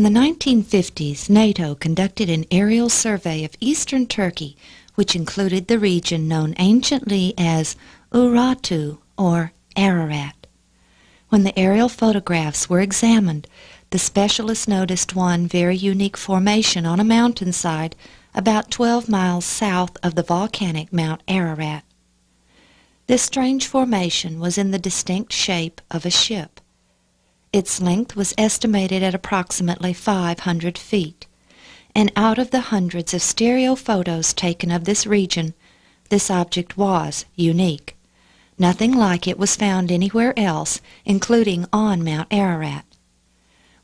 In the 1950s, NATO conducted an aerial survey of eastern Turkey, which included the region known anciently as Urartu, or Ararat. When the aerial photographs were examined, the specialists noticed one very unique formation on a mountainside about 12 miles south of the volcanic Mount Ararat. This strange formation was in the distinct shape of a ship. Its length was estimated at approximately 500 feet, and out of the hundreds of stereo photos taken of this region, this object was unique. Nothing like it was found anywhere else, including on Mount Ararat.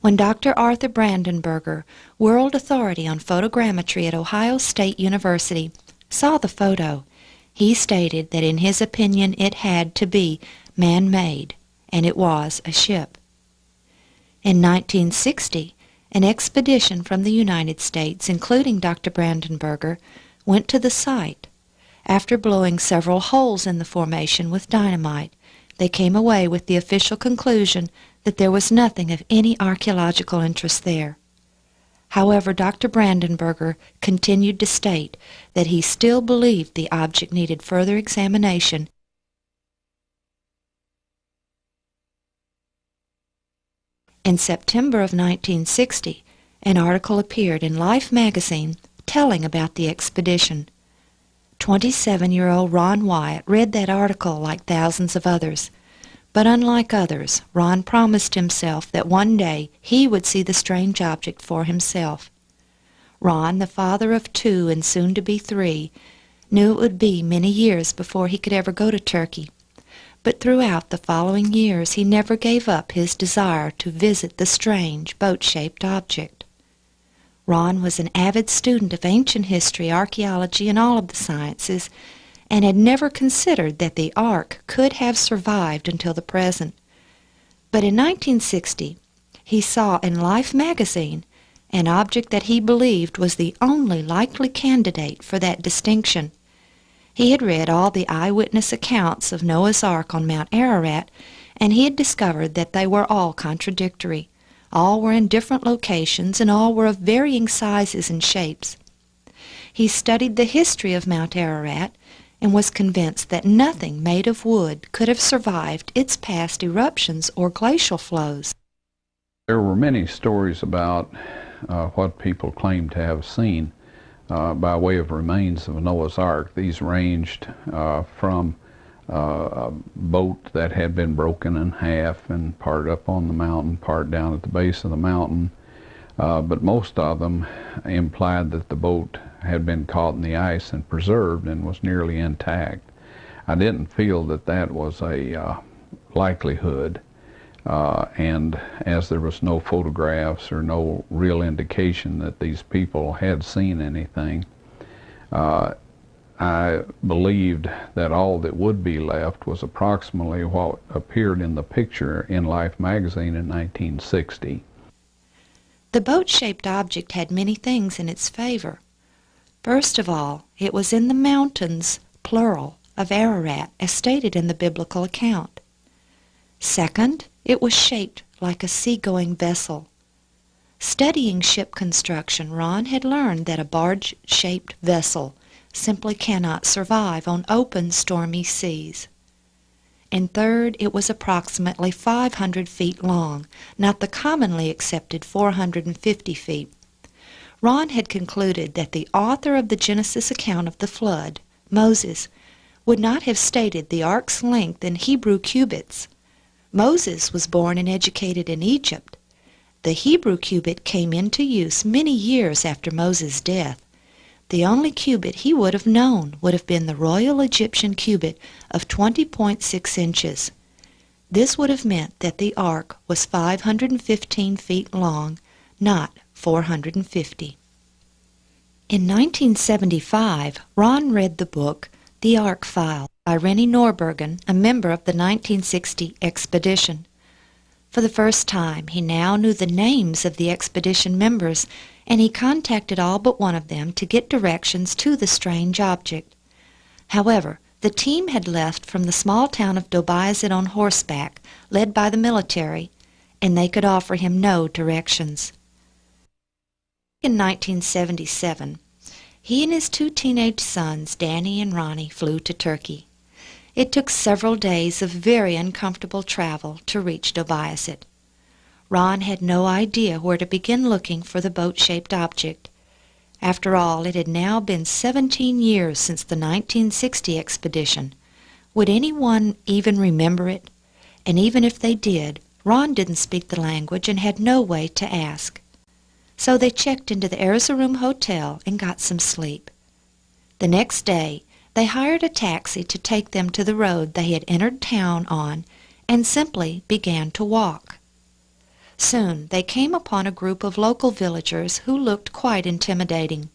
When Dr. Arthur Brandenberger, world authority on photogrammetry at Ohio State University, saw the photo, he stated that in his opinion it had to be man-made, and it was a ship. In 1960, an expedition from the United States, including Dr. Brandenberger, went to the site. After blowing several holes in the formation with dynamite, they came away with the official conclusion that there was nothing of any archaeological interest there. However, Dr. Brandenberger continued to state that he still believed the object needed further examination. In September of 1960, an article appeared in Life magazine telling about the expedition. 27-year-old Ron Wyatt read that article like thousands of others. But unlike others, Ron promised himself that one day he would see the strange object for himself. Ron, the father of 2 and soon to be 3, knew it would be many years before he could ever go to Turkey. But throughout the following years he never gave up his desire to visit the strange boat-shaped object. Ron was an avid student of ancient history, archaeology, and all of the sciences, and had never considered that the Ark could have survived until the present. But in 1960, he saw in Life magazine an object that he believed was the only likely candidate for that distinction. He had read all the eyewitness accounts of Noah's Ark on Mount Ararat, and he had discovered that they were all contradictory. All were in different locations, and all were of varying sizes and shapes. He studied the history of Mount Ararat and was convinced that nothing made of wood could have survived its past eruptions or glacial flows. There were many stories about what people claimed to have seen by way of remains of Noah's Ark. These ranged from a boat that had been broken in half and part up on the mountain, part down at the base of the mountain. But most of them implied that the boat had been caught in the ice and preserved and was nearly intact. I didn't feel that that was a likelihood, and as there was no photographs or no real indication that these people had seen anything, I believed that all that would be left was approximately what appeared in the picture in Life magazine in 1960. The boat-shaped object had many things in its favor. First of all, it was in the mountains, plural, of Ararat, as stated in the biblical account. Second, it was shaped like a seagoing vessel. Studying ship construction, Ron had learned that a barge-shaped vessel simply cannot survive on open, stormy seas. And third, it was approximately 500 feet long, not the commonly accepted 450 feet. Ron had concluded that the author of the Genesis account of the flood, Moses, would not have stated the ark's length in Hebrew cubits. Moses was born and educated in Egypt. The Hebrew cubit came into use many years after Moses' death. The only cubit he would have known would have been the Royal Egyptian cubit of 20.6 inches. This would have meant that the ark was 515 feet long, not 450. In 1975, Ron read the book The Ark File by Rennie Norbergen, a member of the 1960 expedition. For the first time, he now knew the names of the expedition members, and he contacted all but one of them to get directions to the strange object. However, the team had left from the small town of Dobizet on horseback, led by the military, and they could offer him no directions. In 1977, he and his two teenage sons, Danny and Ronnie, flew to Turkey. It took several days of very uncomfortable travel to reach Dobayasset. Ron had no idea where to begin looking for the boat-shaped object. After all, it had now been 17 years since the 1960 expedition. Would anyone even remember it? And even if they did, Ron didn't speak the language and had no way to ask. So they checked into the Erzurum Hotel and got some sleep. The next day, they hired a taxi to take them to the road they had entered town on and simply began to walk. Soon they came upon a group of local villagers who looked quite intimidating.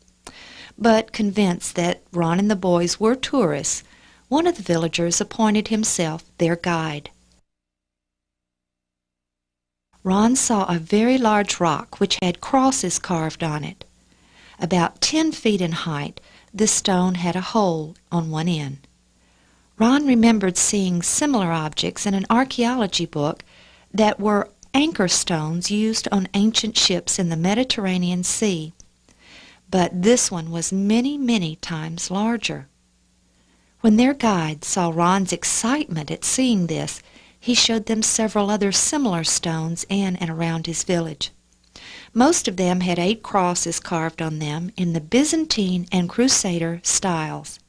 But convinced that Ron and the boys were tourists, one of the villagers appointed himself their guide. Ron saw a very large rock which had crosses carved on it. About 10 feet in height, this stone had a hole on one end. Ron remembered seeing similar objects in an archaeology book that were anchor stones used on ancient ships in the Mediterranean Sea. But this one was many, many times larger. When their guide saw Ron's excitement at seeing this, he showed them several other similar stones in and around his village. Most of them had 8 crosses carved on them in the Byzantine and Crusader styles.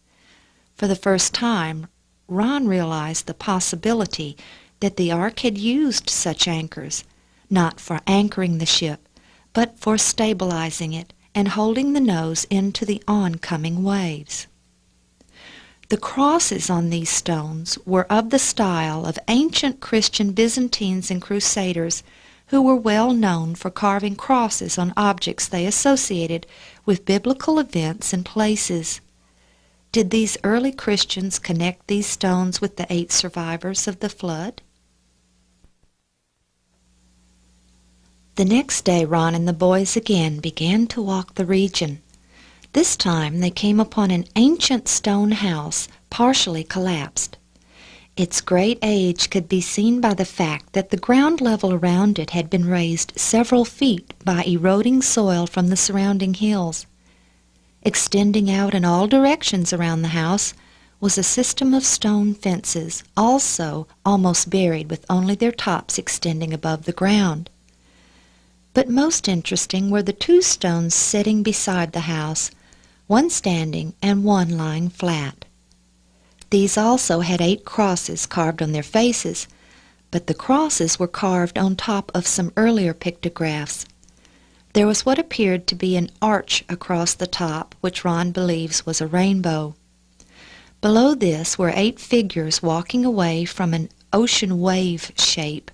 For the first time, Ron realized the possibility that the Ark had used such anchors, not for anchoring the ship, but for stabilizing it and holding the nose into the oncoming waves. The crosses on these stones were of the style of ancient Christian Byzantines and Crusaders who were well known for carving crosses on objects they associated with biblical events and places. Did these early Christians connect these stones with the 8 survivors of the flood? The next day Ron and the boys again began to walk the region. This time they came upon an ancient stone house partially collapsed. Its great age could be seen by the fact that the ground level around it had been raised several feet by eroding soil from the surrounding hills. Extending out in all directions around the house was a system of stone fences, also almost buried with only their tops extending above the ground. But most interesting were the 2 stones sitting beside the house, one standing and one lying flat. These also had 8 crosses carved on their faces, but the crosses were carved on top of some earlier pictographs. There was what appeared to be an arch across the top, which Ron believes was a rainbow. Below this were 8 figures walking away from an ocean wave shape,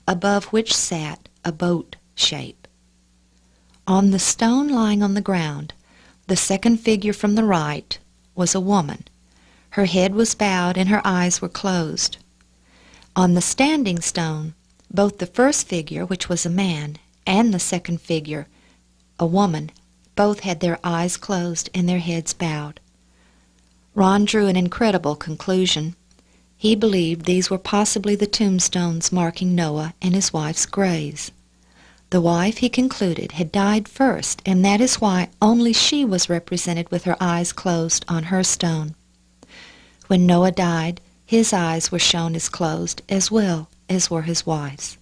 above which sat a boat shape. On the stone lying on the ground, the second figure from the right was a woman. Her head was bowed and her eyes were closed. On the standing stone, both the first figure, which was a man, and the second figure, a woman, both had their eyes closed and their heads bowed. Ron drew an incredible conclusion. He believed these were possibly the tombstones marking Noah and his wife's graves. The wife, he concluded, had died first, and that is why only she was represented with her eyes closed on her stone. When Noah died, his eyes were shown as closed as well as were his wife's.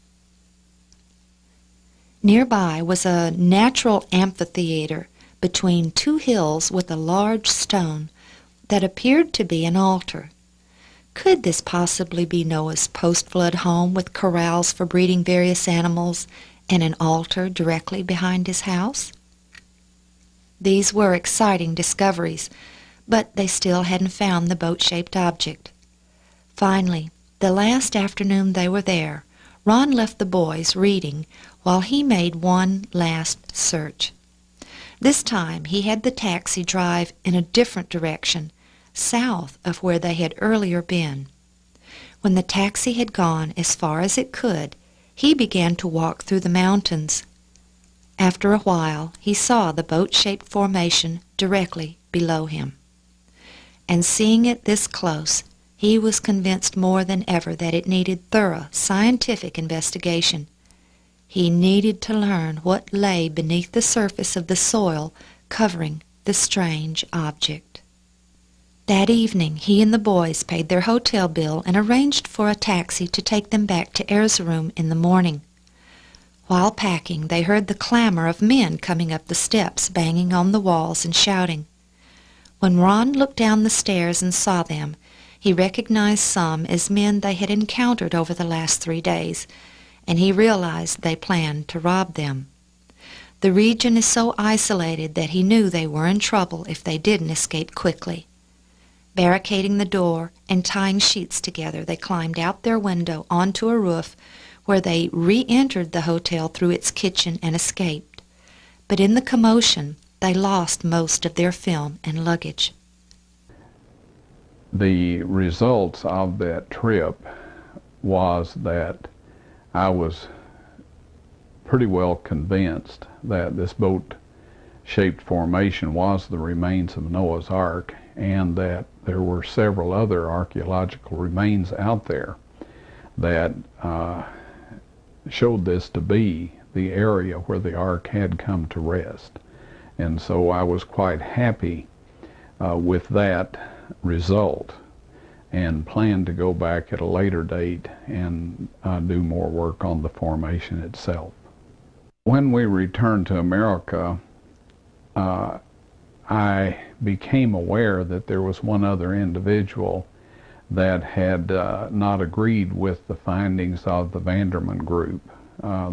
Nearby was a natural amphitheater between 2 hills with a large stone that appeared to be an altar. Could this possibly be Noah's post-flood home with corrals for breeding various animals and an altar directly behind his house? These were exciting discoveries, but they still hadn't found the boat-shaped object. Finally, the last afternoon they were there, Ron left the boys reading while he made one last search. This time he had the taxi drive in a different direction, south of where they had earlier been. When the taxi had gone as far as it could, he began to walk through the mountains. After a while, he saw the boat-shaped formation directly below him. And seeing it this close, he was convinced more than ever that it needed thorough scientific investigation. He needed to learn what lay beneath the surface of the soil covering the strange object. That evening he and the boys paid their hotel bill and arranged for a taxi to take them back to Erzurum in the morning. While packing, they heard the clamor of men coming up the steps, banging on the walls and shouting. When Ron looked down the stairs and saw them, he recognized some as men they had encountered over the last 3 days, and he realized they planned to rob them. The region is so isolated that he knew they were in trouble if they didn't escape quickly. Barricading the door and tying sheets together, they climbed out their window onto a roof where they re-entered the hotel through its kitchen and escaped. But in the commotion, they lost most of their film and luggage. The results of that trip was that I was pretty well convinced that this boat-shaped formation was the remains of Noah's Ark, and that there were several other archaeological remains out there that showed this to be the area where the Ark had come to rest. And so I was quite happy with that result, and planned to go back at a later date and do more work on the formation itself. When we returned to America, I became aware that there was one other individual that had not agreed with the findings of the Vanderman group.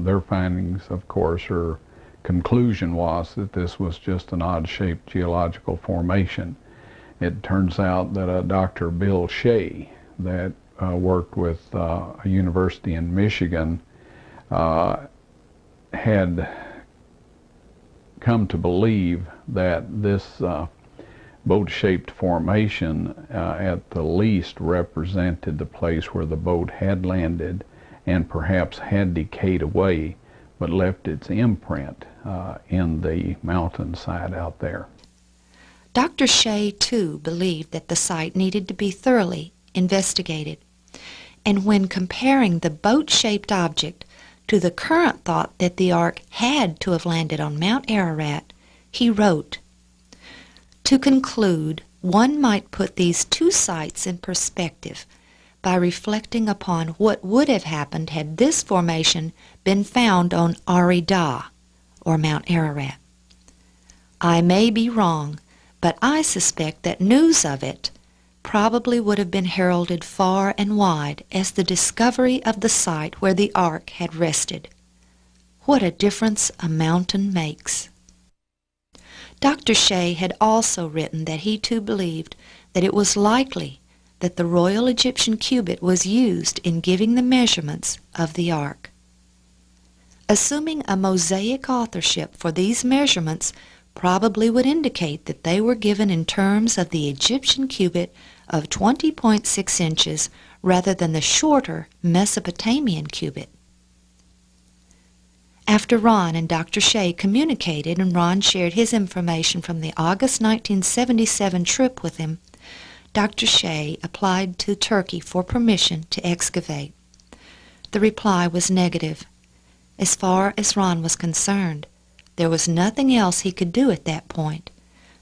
Their findings, of course, or conclusion was that this was just an odd-shaped geological formation. It turns out that Dr. Bill Shea, that worked with a university in Michigan, had come to believe that this boat-shaped formation at the least represented the place where the boat had landed and perhaps had decayed away, but left its imprint in the mountainside out there. Dr. Shea, too, believed that the site needed to be thoroughly investigated, and when comparing the boat-shaped object to the current thought that the Ark had to have landed on Mount Ararat, he wrote, "To conclude, one might put these two sites in perspective by reflecting upon what would have happened had this formation been found on Arida, or Mount Ararat. I may be wrong, but I suspect that news of it probably would have been heralded far and wide as the discovery of the site where the Ark had rested. What a difference a mountain makes." Dr. Shea had also written that he too believed that it was likely that the Royal Egyptian cubit was used in giving the measurements of the Ark. Assuming a Mosaic authorship for these measurements probably would indicate that they were given in terms of the Egyptian cubit of 20.6 inches rather than the shorter Mesopotamian cubit. After Ron and Dr. Shea communicated and Ron shared his information from the August 1977 trip with him, Dr. Shea applied to Turkey for permission to excavate. The reply was negative. As far as Ron was concerned, there was nothing else he could do at that point,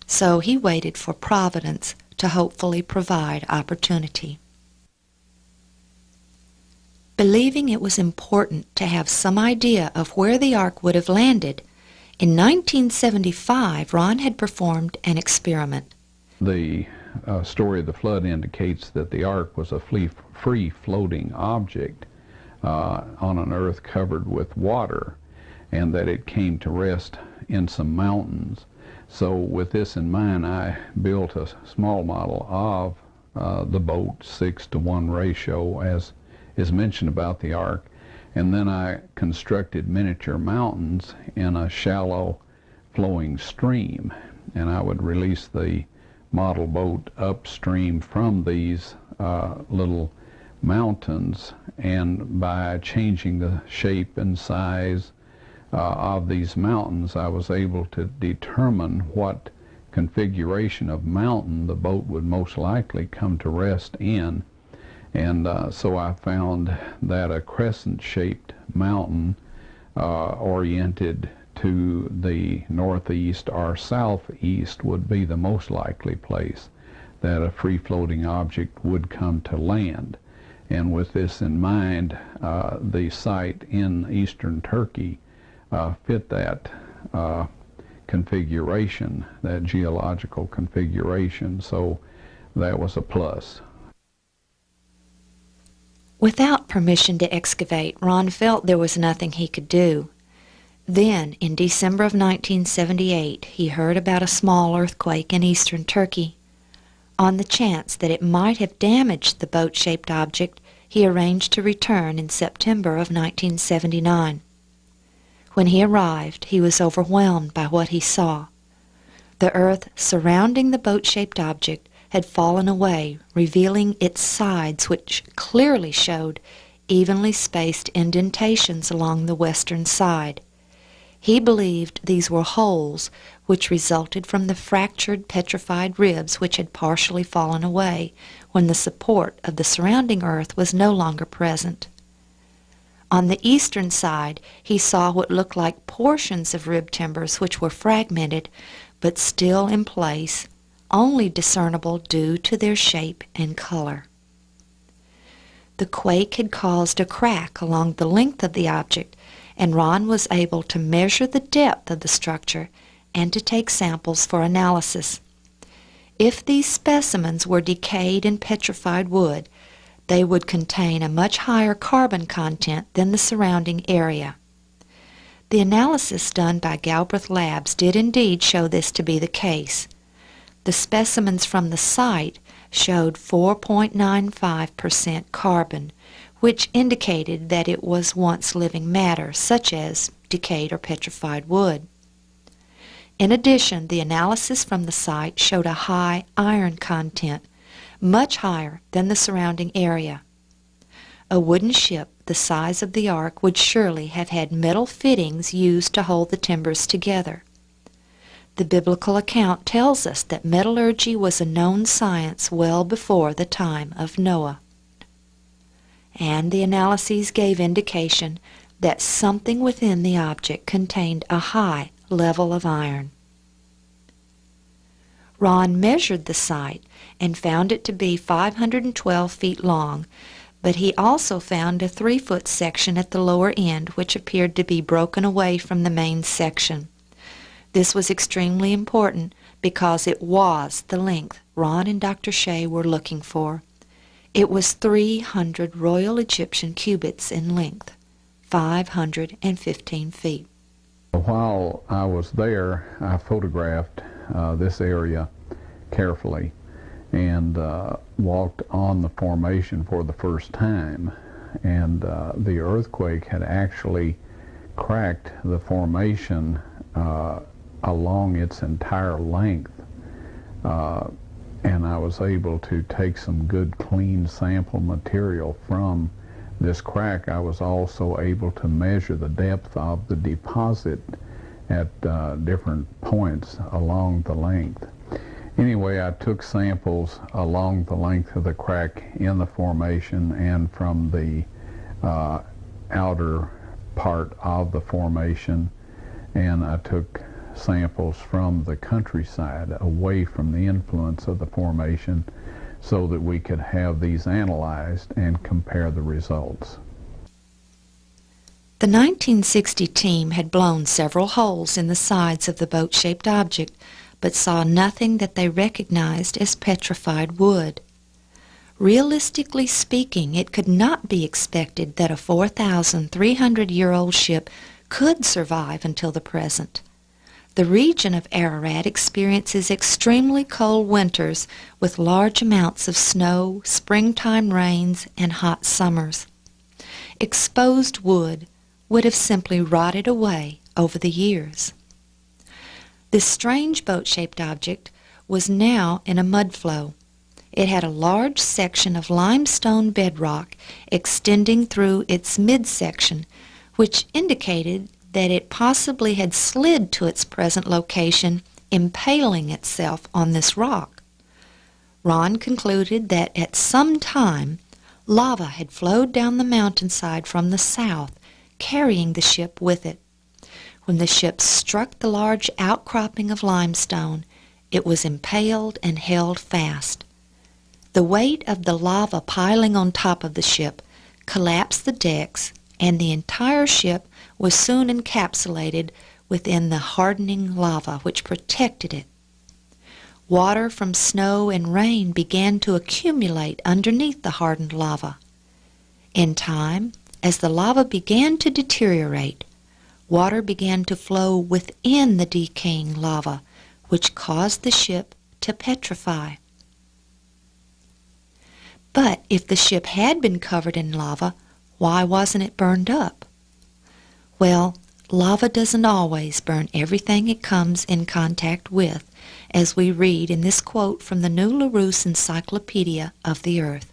so he waited for Providence to hopefully provide opportunity. Believing it was important to have some idea of where the Ark would have landed, in 1975 Ron had performed an experiment. The story of the flood indicates that the Ark was a free-floating object on an earth covered with water, and that it came to rest in some mountains. So with this in mind, I built a small model of the boat, 6-to-1 ratio, as is mentioned about the Ark, and then I constructed miniature mountains in a shallow flowing stream, and I would release the model boat upstream from these little mountains, and by changing the shape and size of these mountains, I was able to determine what configuration of mountain the boat would most likely come to rest in. And so I found that a crescent-shaped mountain oriented to the northeast or southeast would be the most likely place that a free-floating object would come to land. And with this in mind, the site in eastern Turkey fit that configuration, that geological configuration, so that was a plus. Without permission to excavate, Ron felt there was nothing he could do. Then, in December of 1978, he heard about a small earthquake in eastern Turkey. On the chance that it might have damaged the boat-shaped object, he arranged to return in September of 1979. When he arrived, he was overwhelmed by what he saw. The earth surrounding the boat-shaped object had fallen away, revealing its sides, which clearly showed evenly spaced indentations along the western side. He believed these were holes which resulted from the fractured petrified ribs which had partially fallen away when the support of the surrounding earth was no longer present. On the eastern side, he saw what looked like portions of rib timbers which were fragmented but still in place, only discernible due to their shape and color. The quake had caused a crack along the length of the object, and Ron was able to measure the depth of the structure and to take samples for analysis. If these specimens were decayed and petrified wood, they would contain a much higher carbon content than the surrounding area. The analysis done by Galbraith Labs did indeed show this to be the case. The specimens from the site showed 4.95% carbon, which indicated that it was once living matter, such as decayed or petrified wood. In addition, the analysis from the site showed a high iron content, much higher than the surrounding area. A wooden ship the size of the Ark would surely have had metal fittings used to hold the timbers together. The biblical account tells us that metallurgy was a known science well before the time of Noah. And the analyses gave indication that something within the object contained a high level of iron. Ron measured the site and found it to be 512 feet long, but he also found a 3-foot section at the lower end which appeared to be broken away from the main section. This was extremely important because it was the length Ron and Dr. Shea were looking for. It was 300 Royal Egyptian cubits in length, 515 feet. While I was there, I photographed this area carefully and walked on the formation for the first time. And the earthquake had actually cracked the formation along its entire length. And I was able to take some good clean sample material from this crack. I was also able to measure the depth of the deposit at different points along the length. Anyway, I took samples along the length of the crack in the formation and from the outer part of the formation, and I took samples from the countryside away from the influence of the formation so that we could have these analyzed and compare the results. The 1960 team had blown several holes in the sides of the boat-shaped object, but saw nothing that they recognized as petrified wood. Realistically speaking, it could not be expected that a 4,300-year-old ship could survive until the present. The region of Ararat experiences extremely cold winters with large amounts of snow, springtime rains, and hot summers. Exposed wood would have simply rotted away over the years. This strange boat-shaped object was now in a mudflow. It had a large section of limestone bedrock extending through its midsection, which indicated that it possibly had slid to its present location, impaling itself on this rock. Ron concluded that at some time lava had flowed down the mountainside from the south, carrying the ship with it. When the ship struck the large outcropping of limestone, it was impaled and held fast. The weight of the lava piling on top of the ship collapsed the decks, and the entire ship was soon encapsulated within the hardening lava which protected it. Water from snow and rain began to accumulate underneath the hardened lava. In time, as the lava began to deteriorate, water began to flow within the decaying lava, which caused the ship to petrify. But if the ship had been covered in lava, why wasn't it burned up? Well, lava doesn't always burn everything it comes in contact with, as we read in this quote from the New Larousse Encyclopedia of the Earth.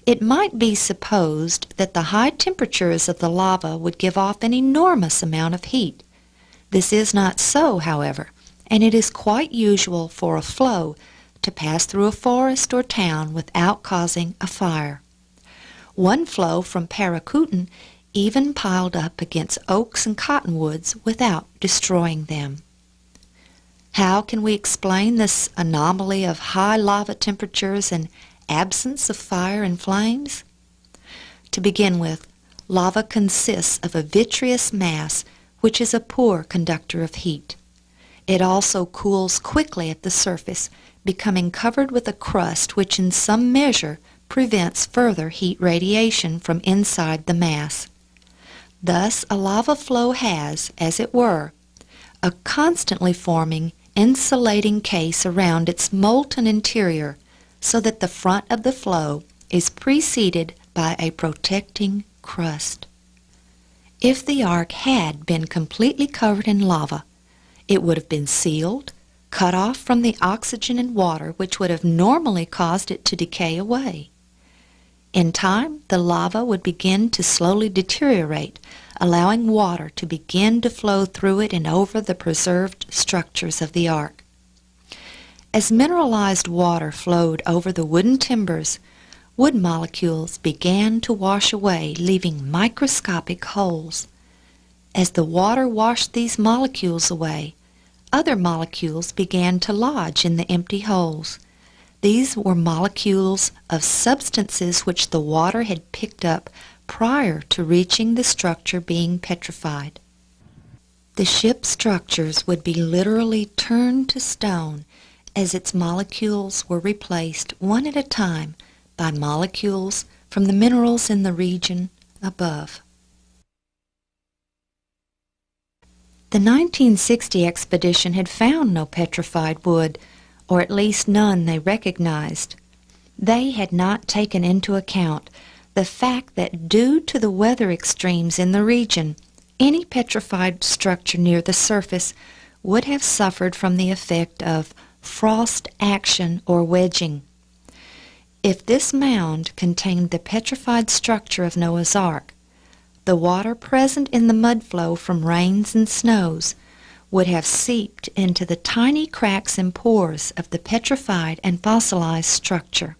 It might be supposed that the high temperatures of the lava would give off an enormous amount of heat. This is not so, however, and it is quite usual for a flow to pass through a forest or town without causing a fire. One flow from Paracutin even piled up against oaks and cottonwoods without destroying them. How can we explain this anomaly of high lava temperatures and absence of fire and flames? To begin with, lava consists of a vitreous mass which is a poor conductor of heat. It also cools quickly at the surface, becoming covered with a crust which in some measure prevents further heat radiation from inside the mass. Thus, a lava flow has, as it were, a constantly forming insulating case around its molten interior, so that the front of the flow is preceded by a protecting crust. If the ark had been completely covered in lava, it would have been sealed, cut off from the oxygen and water which would have normally caused it to decay away. In time, the lava would begin to slowly deteriorate, allowing water to begin to flow through it and over the preserved structures of the ark. As mineralized water flowed over the wooden timbers, wood molecules began to wash away, leaving microscopic holes. As the water washed these molecules away, other molecules began to lodge in the empty holes. These were molecules of substances which the water had picked up prior to reaching the structure being petrified. The ship's structures would be literally turned to stone as its molecules were replaced one at a time by molecules from the minerals in the region above. The 1960 expedition had found no petrified wood, or at least none they recognized. They had not taken into account the fact that due to the weather extremes in the region, any petrified structure near the surface would have suffered from the effect of frost action or wedging. If this mound contained the petrified structure of Noah's Ark, the water present in the mud flow from rains and snows would have seeped into the tiny cracks and pores of the petrified and fossilized structure.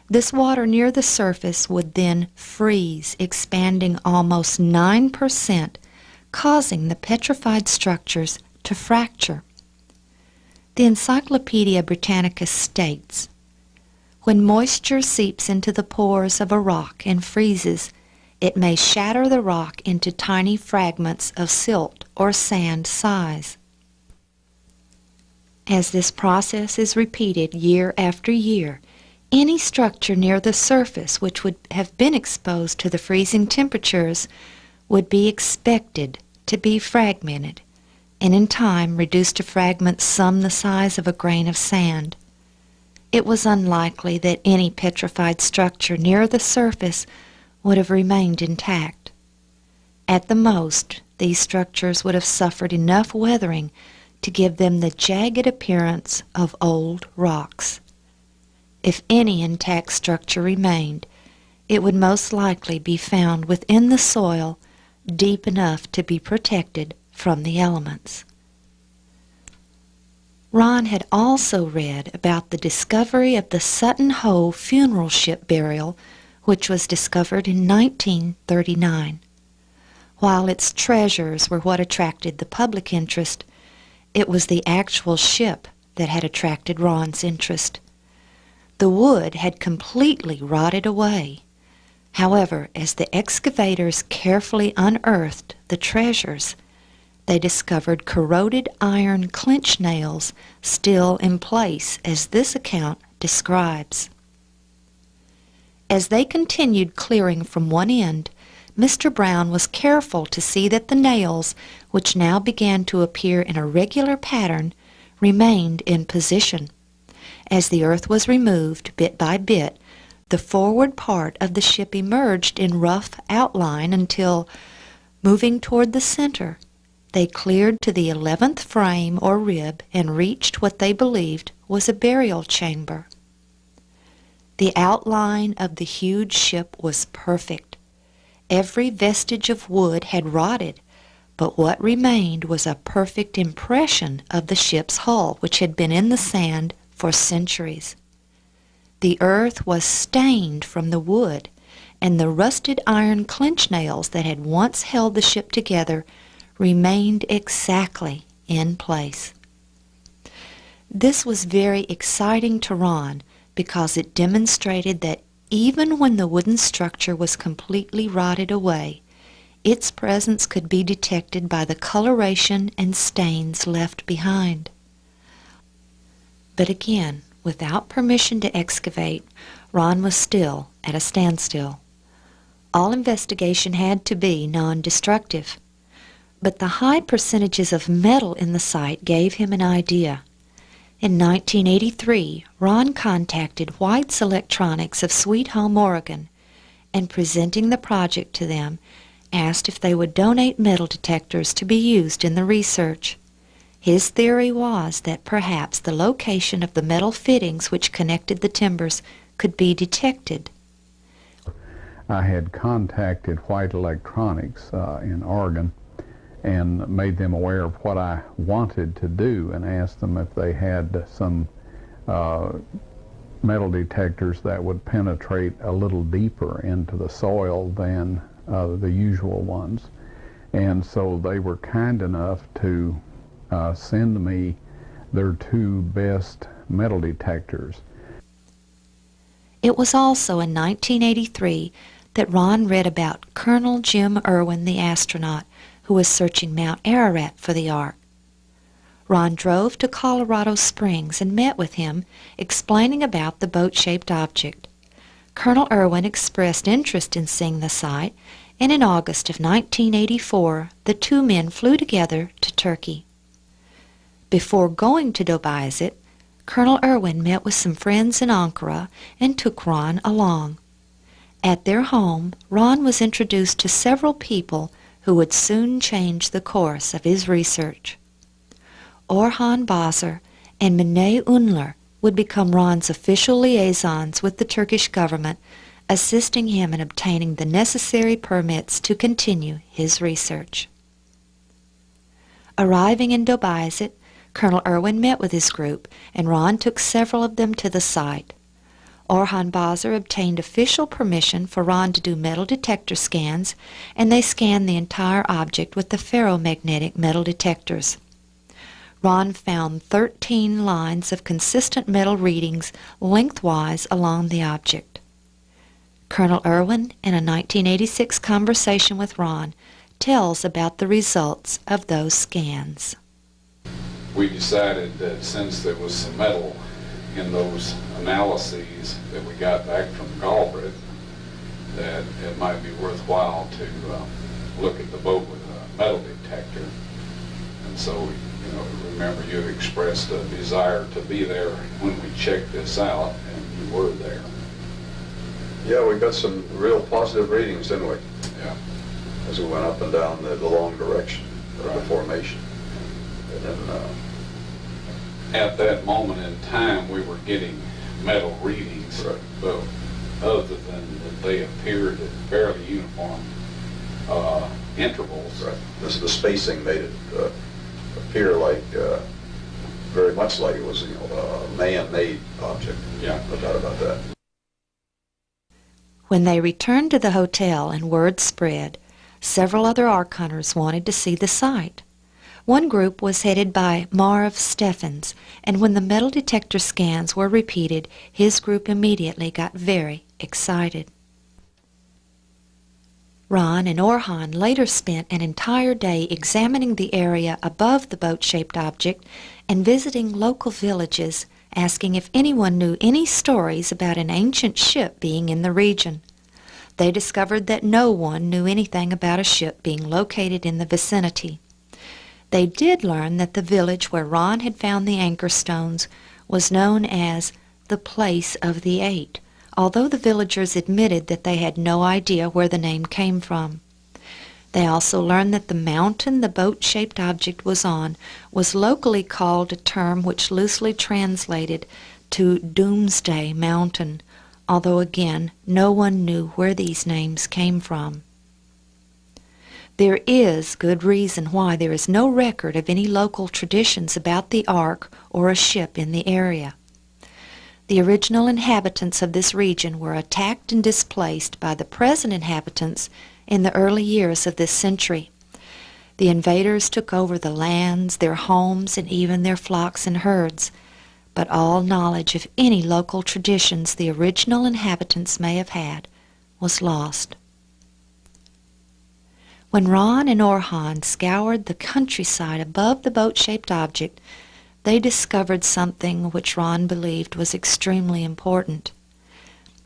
This water near the surface would then freeze, expanding almost 9%, causing the petrified structures to fracture. The Encyclopedia Britannica states, "When moisture seeps into the pores of a rock and freezes, it may shatter the rock into tiny fragments of silt or sand size. As this process is repeated year after year, any structure near the surface which would have been exposed to the freezing temperatures would be expected to be fragmented, and in time reduced to fragments some the size of a grain of sand. It was unlikely that any petrified structure near the surface would have remained intact. At the most, these structures would have suffered enough weathering to give them the jagged appearance of old rocks. If any intact structure remained, it would most likely be found within the soil deep enough to be protected from the elements." Ron had also read about the discovery of the Sutton Hoo funeral ship burial, which was discovered in 1939. While its treasures were what attracted the public interest, it was the actual ship that had attracted Ron's interest. The wood had completely rotted away. However, as the excavators carefully unearthed the treasures, they discovered corroded iron clinch nails still in place, as this account describes. As they continued clearing from one end, Mr. Brown was careful to see that the nails, which now began to appear in a regular pattern, remained in position. As the earth was removed bit by bit, the forward part of the ship emerged in rough outline until, moving toward the center, they cleared to the 11th frame or rib and reached what they believed was a burial chamber. The outline of the huge ship was perfect. Every vestige of wood had rotted, but what remained was a perfect impression of the ship's hull, which had been in the sand for centuries. The earth was stained from the wood, and the rusted iron clinch nails that had once held the ship together remained exactly in place. This was very exciting to Ron because it demonstrated that even when the wooden structure was completely rotted away, its presence could be detected by the coloration and stains left behind. But again, without permission to excavate, Ron was still at a standstill. All investigation had to be non-destructive. But the high percentages of metal in the site gave him an idea. In 1983, Ron contacted White's Electronics of Sweet Home, Oregon, and presenting the project to them, asked if they would donate metal detectors to be used in the research. His theory was that perhaps the location of the metal fittings which connected the timbers could be detected. I had contacted White Electronics in Oregon and made them aware of what I wanted to do and asked them if they had some metal detectors that would penetrate a little deeper into the soil than the usual ones. And so they were kind enough to send me their two best metal detectors. It was also in 1983 that Ron read about Colonel Jim Irwin, the astronaut, who was searching Mount Ararat for the Ark. Ron drove to Colorado Springs and met with him, explaining about the boat-shaped object. Colonel Irwin expressed interest in seeing the site, and in August of 1984, the two men flew together to Turkey. Before going to Dobizet, Colonel Irwin met with some friends in Ankara and took Ron along. At their home, Ron was introduced to several people who would soon change the course of his research. Orhan Bazar and Mine Unler would become Ron's official liaisons with the Turkish government, assisting him in obtaining the necessary permits to continue his research. Arriving in Dobizet, Colonel Irwin met with his group, and Ron took several of them to the site. Orhan Bazar obtained official permission for Ron to do metal detector scans, and they scanned the entire object with the ferromagnetic metal detectors. Ron found 13 lines of consistent metal readings lengthwise along the object. Colonel Irwin, in a 1986 conversation with Ron, tells about the results of those scans. We decided that since there was some metal in those analyses that we got back from Galbraith, that it might be worthwhile to look at the boat with a metal detector. And so, remember you expressed a desire to be there when we checked this out, and you were there. Yeah, we got some real positive readings, didn't we? Yeah. As we went up and down the long direction of the formation. And then, at that moment in time, we were getting metal readings, right. but other than that they appeared at fairly uniform intervals. right. The spacing made it appear like, very much like it was, a man-made object. Yeah. No doubt about that. When they returned to the hotel and word spread, several other Ark hunters wanted to see the site. One group was headed by Marv Steffens, and when the metal detector scans were repeated, his group immediately got very excited. Ron and Orhan later spent an entire day examining the area above the boat-shaped object and visiting local villages, asking if anyone knew any stories about an ancient ship being in the region. They discovered that no one knew anything about a ship being located in the vicinity. They did learn that the village where Ron had found the anchor stones was known as the Place of the Eight, although the villagers admitted that they had no idea where the name came from. They also learned that the mountain the boat-shaped object was on was locally called a term which loosely translated to Doomsday Mountain, although again no one knew where these names came from. There is good reason why there is no record of any local traditions about the Ark or a ship in the area. The original inhabitants of this region were attacked and displaced by the present inhabitants in the early years of this century. The invaders took over the lands, their homes, and even their flocks and herds, but all knowledge of any local traditions the original inhabitants may have had was lost. When Ron and Orhan scoured the countryside above the boat-shaped object, they discovered something which Ron believed was extremely important.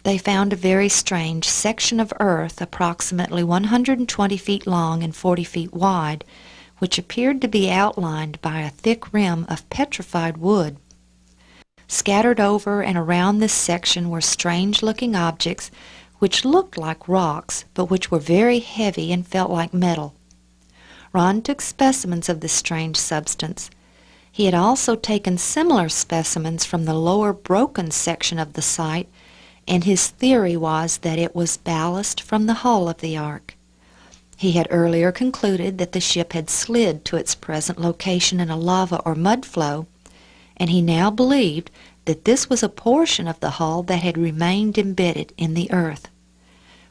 They found a very strange section of earth approximately 120 feet long and 40 feet wide, which appeared to be outlined by a thick rim of petrified wood. Scattered over and around this section were strange-looking objects which looked like rocks, but which were very heavy and felt like metal. Ron took specimens of this strange substance. He had also taken similar specimens from the lower broken section of the site, and his theory was that it was ballast from the hull of the Ark. He had earlier concluded that the ship had slid to its present location in a lava or mud flow, and he now believed that this was a portion of the hull that had remained embedded in the earth.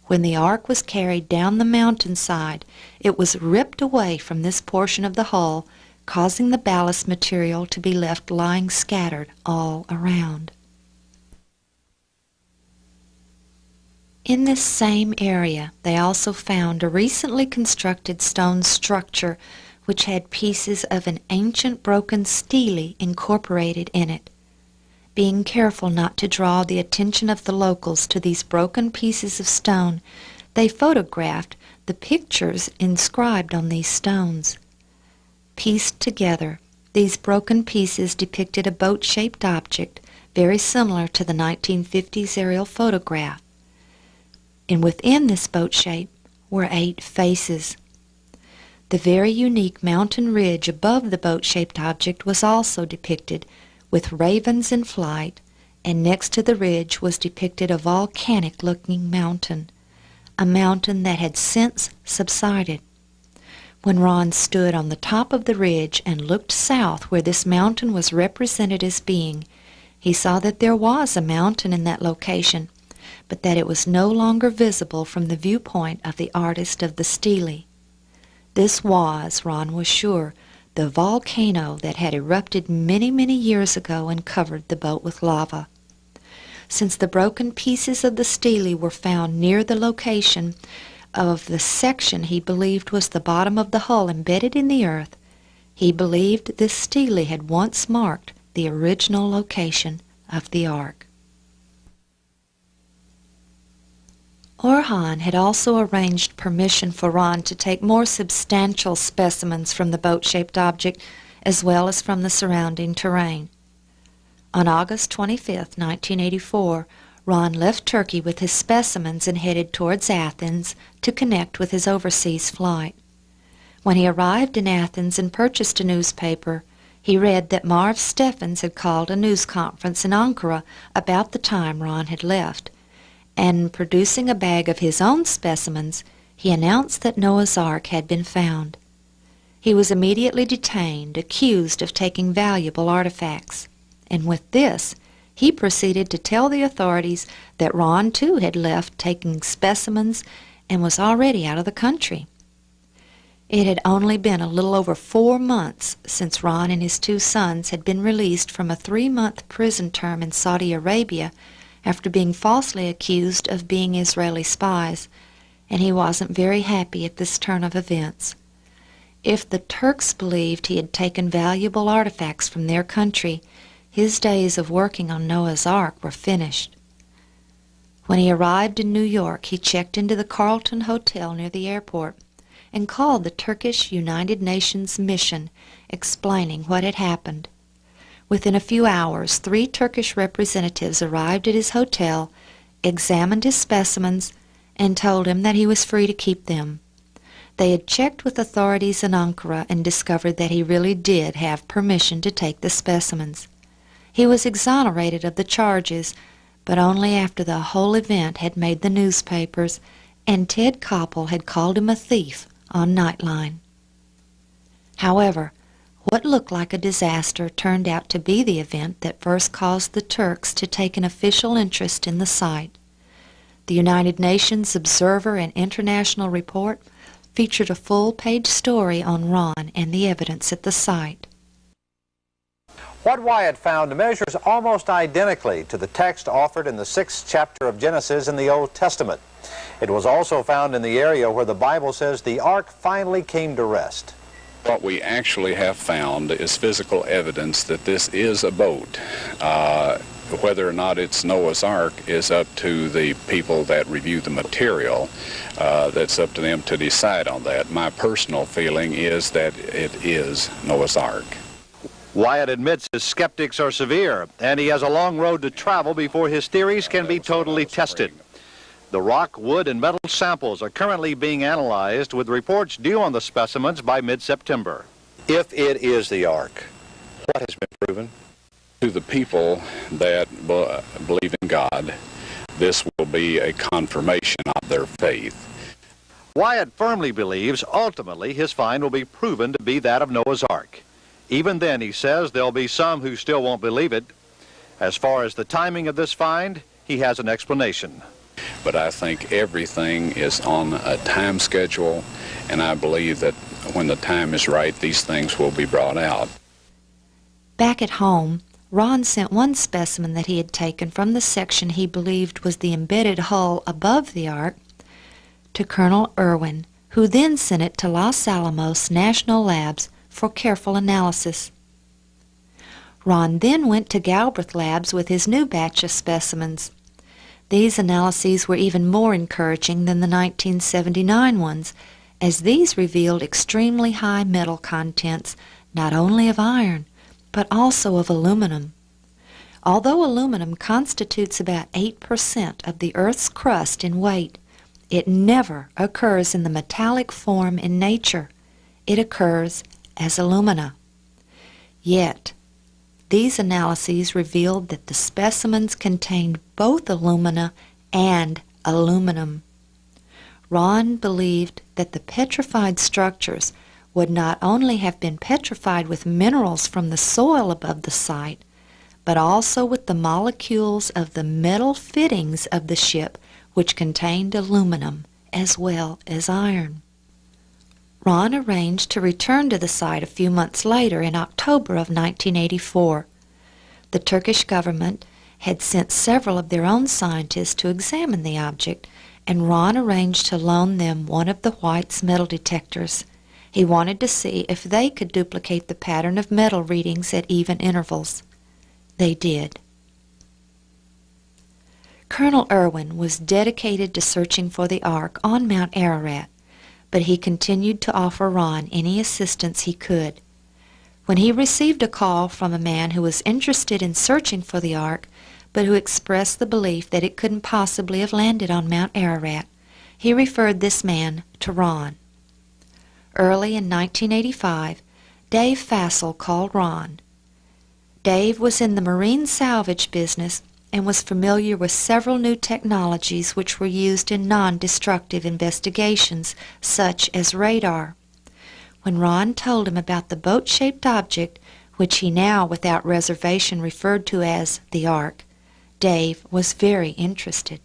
When the Ark was carried down the mountainside, it was ripped away from this portion of the hull, causing the ballast material to be left lying scattered all around. In this same area, they also found a recently constructed stone structure which had pieces of an ancient broken stele incorporated in it. Being careful not to draw the attention of the locals to these broken pieces of stone, they photographed the pictures inscribed on these stones. Pieced together, these broken pieces depicted a boat-shaped object very similar to the 1950s aerial photograph. And within this boat shape were 8 faces. The very unique mountain ridge above the boat-shaped object was also depicted, with ravens in flight, and next to the ridge was depicted a volcanic-looking mountain, a mountain that had since subsided. When Ron stood on the top of the ridge and looked south where this mountain was represented as being, he saw that there was a mountain in that location, but that it was no longer visible from the viewpoint of the artist of the stele. This was, Ron was sure, the volcano that had erupted many, many years ago and covered the boat with lava. Since the broken pieces of the stele were found near the location of the section he believed was the bottom of the hull embedded in the earth, he believed this stele had once marked the original location of the Ark. Orhan had also arranged permission for Ron to take more substantial specimens from the boat-shaped object as well as from the surrounding terrain. On August 25, 1984, Ron left Turkey with his specimens and headed towards Athens to connect with his overseas flight. When he arrived in Athens and purchased a newspaper, he read that Marv Steffens had called a news conference in Ankara about the time Ron had left, and producing a bag of his own specimens, he announced that Noah's Ark had been found. He was immediately detained, accused of taking valuable artifacts, and with this, He proceeded to tell the authorities that Ron, too, had left taking specimens and was already out of the country. It had only been a little over 4 months since Ron and his 2 sons had been released from a 3-month prison term in Saudi Arabia after being falsely accused of being Israeli spies, and he wasn't very happy at this turn of events. If the Turks believed he had taken valuable artifacts from their country, his days of working on Noah's Ark were finished. When he arrived in New York, he checked into the Carlton Hotel near the airport and called the Turkish United Nations mission, explaining what had happened. Within a few hours, 3 Turkish representatives arrived at his hotel, examined his specimens, and told him that he was free to keep them. They had checked with authorities in Ankara and discovered that he really did have permission to take the specimens. He was exonerated of the charges, but only after the whole event had made the newspapers and Ted Koppel had called him a thief on Nightline. However, what looked like a disaster turned out to be the event that first caused the Turks to take an official interest in the site. The United Nations Observer and International Report featured a full-page story on Ron and the evidence at the site. What Wyatt found measures almost identically to the text offered in the 6th chapter of Genesis in the Old Testament. It was also found in the area where the Bible says the ark finally came to rest. What we actually have found is physical evidence that this is a boat. Whether or not it's Noah's Ark is up to the people that review the material. That's up to them to decide on that. My personal feeling is that it is Noah's Ark. Wyatt admits his skeptics are severe, and he has a long road to travel before his theories can be totally tested. The rock, wood, and metal samples are currently being analyzed, with reports due on the specimens by mid-September. If it is the ark, what has been proven? To the people that believe in God, this will be a confirmation of their faith. Wyatt firmly believes ultimately his find will be proven to be that of Noah's Ark. Even then, he says, there'll be some who still won't believe it. As far as the timing of this find, he has an explanation. But I think everything is on a time schedule, and I believe that when the time is right, these things will be brought out. Back at home, Ron sent one specimen that he had taken from the section he believed was the embedded hull above the ark to Colonel Irwin, who then sent it to Los Alamos National Labs for careful analysis. Ron then went to Galbraith Labs with his new batch of specimens. These analyses were even more encouraging than the 1979 ones, as these revealed extremely high metal contents, not only of iron, but also of aluminum. Although aluminum constitutes about 8% of the Earth's crust in weight, it never occurs in the metallic form in nature. It occurs as alumina. Yet, these analyses revealed that the specimens contained both alumina and aluminum. Ron believed that the petrified structures would not only have been petrified with minerals from the soil above the site, but also with the molecules of the metal fittings of the ship, which contained aluminum as well as iron. Ron arranged to return to the site a few months later in October of 1984. The Turkish government had sent several of their own scientists to examine the object, and Ron arranged to loan them one of the White's metal detectors. He wanted to see if they could duplicate the pattern of metal readings at even intervals. They did. Colonel Irwin was dedicated to searching for the Ark on Mount Ararat, but he continued to offer Ron any assistance he could. When he received a call from a man who was interested in searching for the Ark, but who expressed the belief that it couldn't possibly have landed on Mount Ararat, he referred this man to Ron. Early in 1985, Dave Fassel called Ron. Dave was in the marine salvage business and was familiar with several new technologies which were used in non-destructive investigations, such as radar. When Ron told him about the boat-shaped object, which he now without reservation referred to as the Ark, Dave was very interested.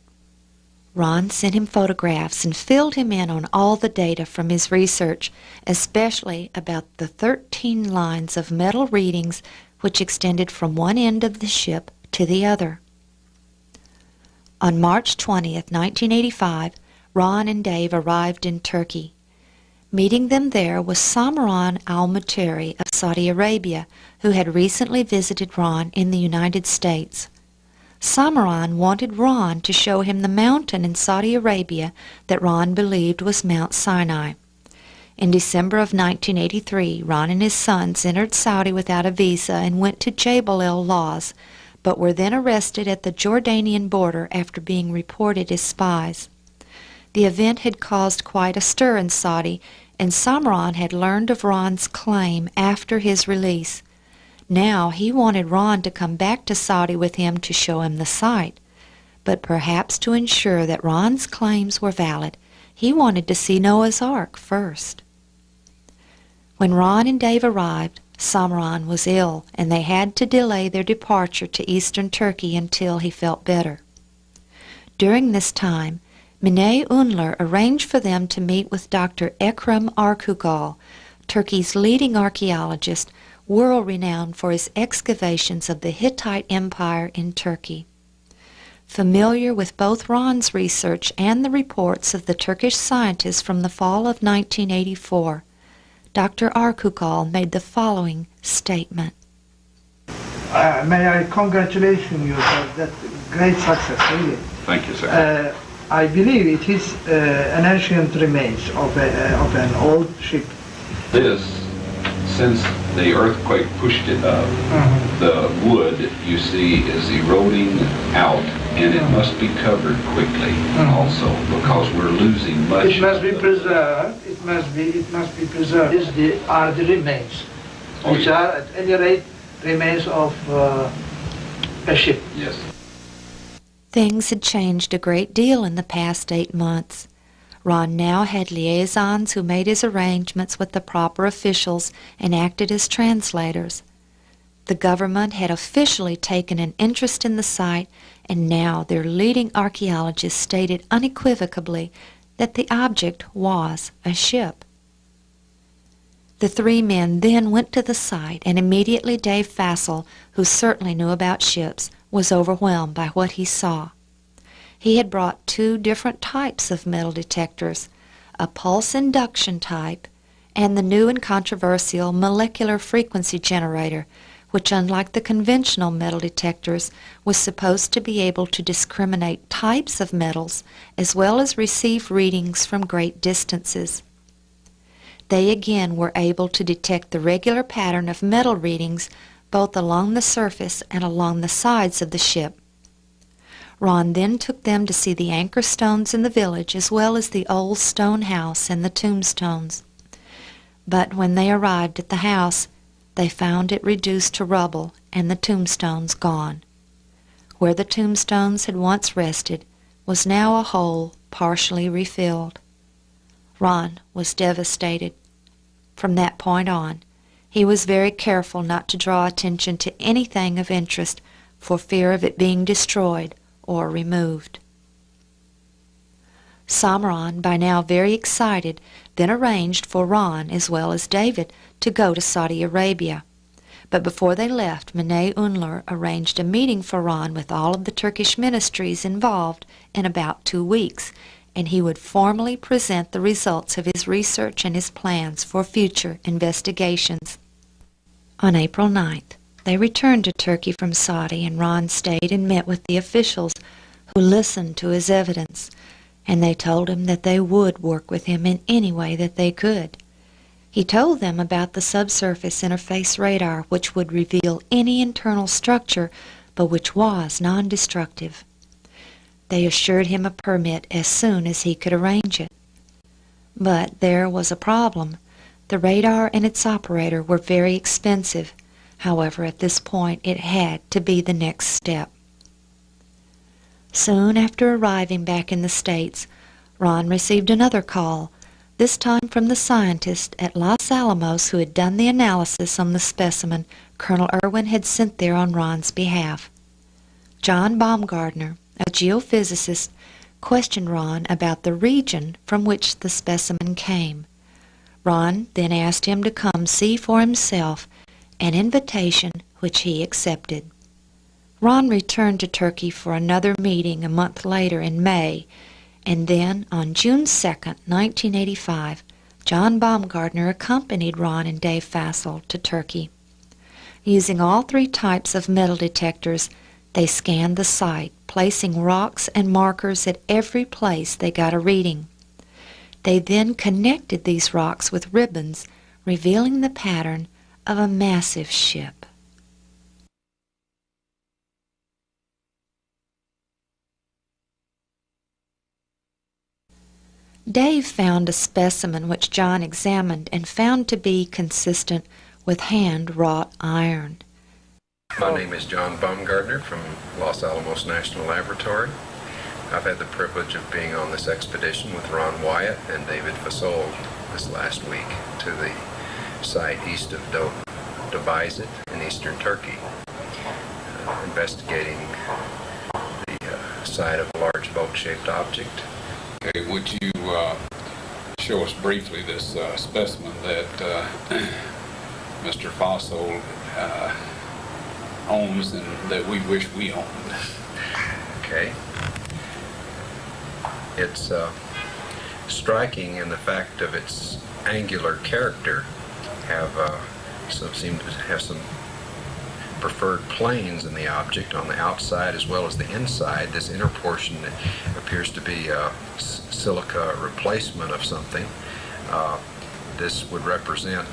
Ron sent him photographs and filled him in on all the data from his research, especially about the 13 lines of metal readings which extended from one end of the ship to the other. On March 20th, 1985, Ron and Dave arrived in Turkey. Meeting them there was Samran al-Muteri of Saudi Arabia, who had recently visited Ron in the United States. Samran wanted Ron to show him the mountain in Saudi Arabia that Ron believed was Mount Sinai. In December of 1983, Ron and his sons entered Saudi without a visa and went to Jebel el-Lawz, but were then arrested at the Jordanian border after being reported as spies. The event had caused quite a stir in Saudi, and Samran had learned of Ron's claim after his release. Now he wanted Ron to come back to Saudi with him to show him the site, but perhaps to ensure that Ron's claims were valid, he wanted to see Noah's Ark first. When Ron and Dave arrived, Samran was ill, and they had to delay their departure to eastern Turkey until he felt better. During this time, Mine Unler arranged for them to meet with Dr. Ekrem Arkugal, Turkey's leading archaeologist, world-renowned for his excavations of the Hittite Empire in Turkey. Familiar with both Ron's research and the reports of the Turkish scientists from the fall of 1984, Dr. Arkugal made the following statement. May I congratulate you for that great success, really. Thank you, sir. I believe it is an ancient remains of an old ship. This, since the earthquake pushed it up, the wood, you see, is eroding out, and it must be covered quickly also, because we're losing much. It must be preserved. It must be preserved. These are the remains, which are at any rate remains of a ship. Yes. Things had changed a great deal in the past 8 months. Ron now had liaisons who made his arrangements with the proper officials and acted as translators. The government had officially taken an interest in the site, and now their leading archaeologists stated unequivocally that the object was a ship. The three men then went to the site, and immediately Dave Fassel, who certainly knew about ships, was overwhelmed by what he saw. He had brought 2 different types of metal detectors, a pulse induction type and the new and controversial molecular frequency generator, which, unlike the conventional metal detectors, was supposed to be able to discriminate types of metals as well as receive readings from great distances. They again were able to detect the regular pattern of metal readings both along the surface and along the sides of the ship. Ron then took them to see the anchor stones in the village as well as the old stone house and the tombstones. But when they arrived at the house, they found it reduced to rubble and the tombstones gone. Where the tombstones had once rested was now a hole partially refilled. Ron was devastated. From that point on, he was very careful not to draw attention to anything of interest for fear of it being destroyed or removed. Samran, by now very excited, then arranged for Ron as well as David to go to Saudi Arabia. But before they left, Mine Unler arranged a meeting for Ron with all of the Turkish ministries involved in about 2 weeks, and he would formally present the results of his research and his plans for future investigations. On April 9th, they returned to Turkey from Saudi, and Ron stayed and met with the officials who listened to his evidence, and they told him that they would work with him in any way that they could. He told them about the subsurface interface radar, which would reveal any internal structure, but which was non-destructive. They assured him a permit as soon as he could arrange it. But there was a problem. The radar and its operator were very expensive. However, at this point, it had to be the next step. Soon after arriving back in the States, Ron received another call, this time from the scientist at Los Alamos who had done the analysis on the specimen Colonel Irwin had sent there on Ron's behalf. John Baumgartner, a geophysicist, questioned Ron about the region from which the specimen came. Ron then asked him to come see for himself, an invitation which he accepted. Ron returned to Turkey for another meeting a month later in May, and then on June 2, 1985, John Baumgartner accompanied Ron and Dave Fassel to Turkey. Using all three types of metal detectors, they scanned the site, placing rocks and markers at every place they got a reading. They then connected these rocks with ribbons, revealing the pattern of a massive ship. Dave found a specimen which John examined and found to be consistent with hand-wrought iron. My name is John Baumgartner from Los Alamos National Laboratory. I've had the privilege of being on this expedition with Ron Wyatt and David Fassel this last week to the site east of Dobizet in eastern Turkey, investigating the site of a large boat-shaped object. Okay, would you show us briefly this specimen that Mr. Fassel owns and that we wish we owned? Okay. It's striking in the fact of its angular character. Seem to have some preferred planes in the object on the outside as well as the inside. This inner portion appears to be a silica replacement of something. This would represent,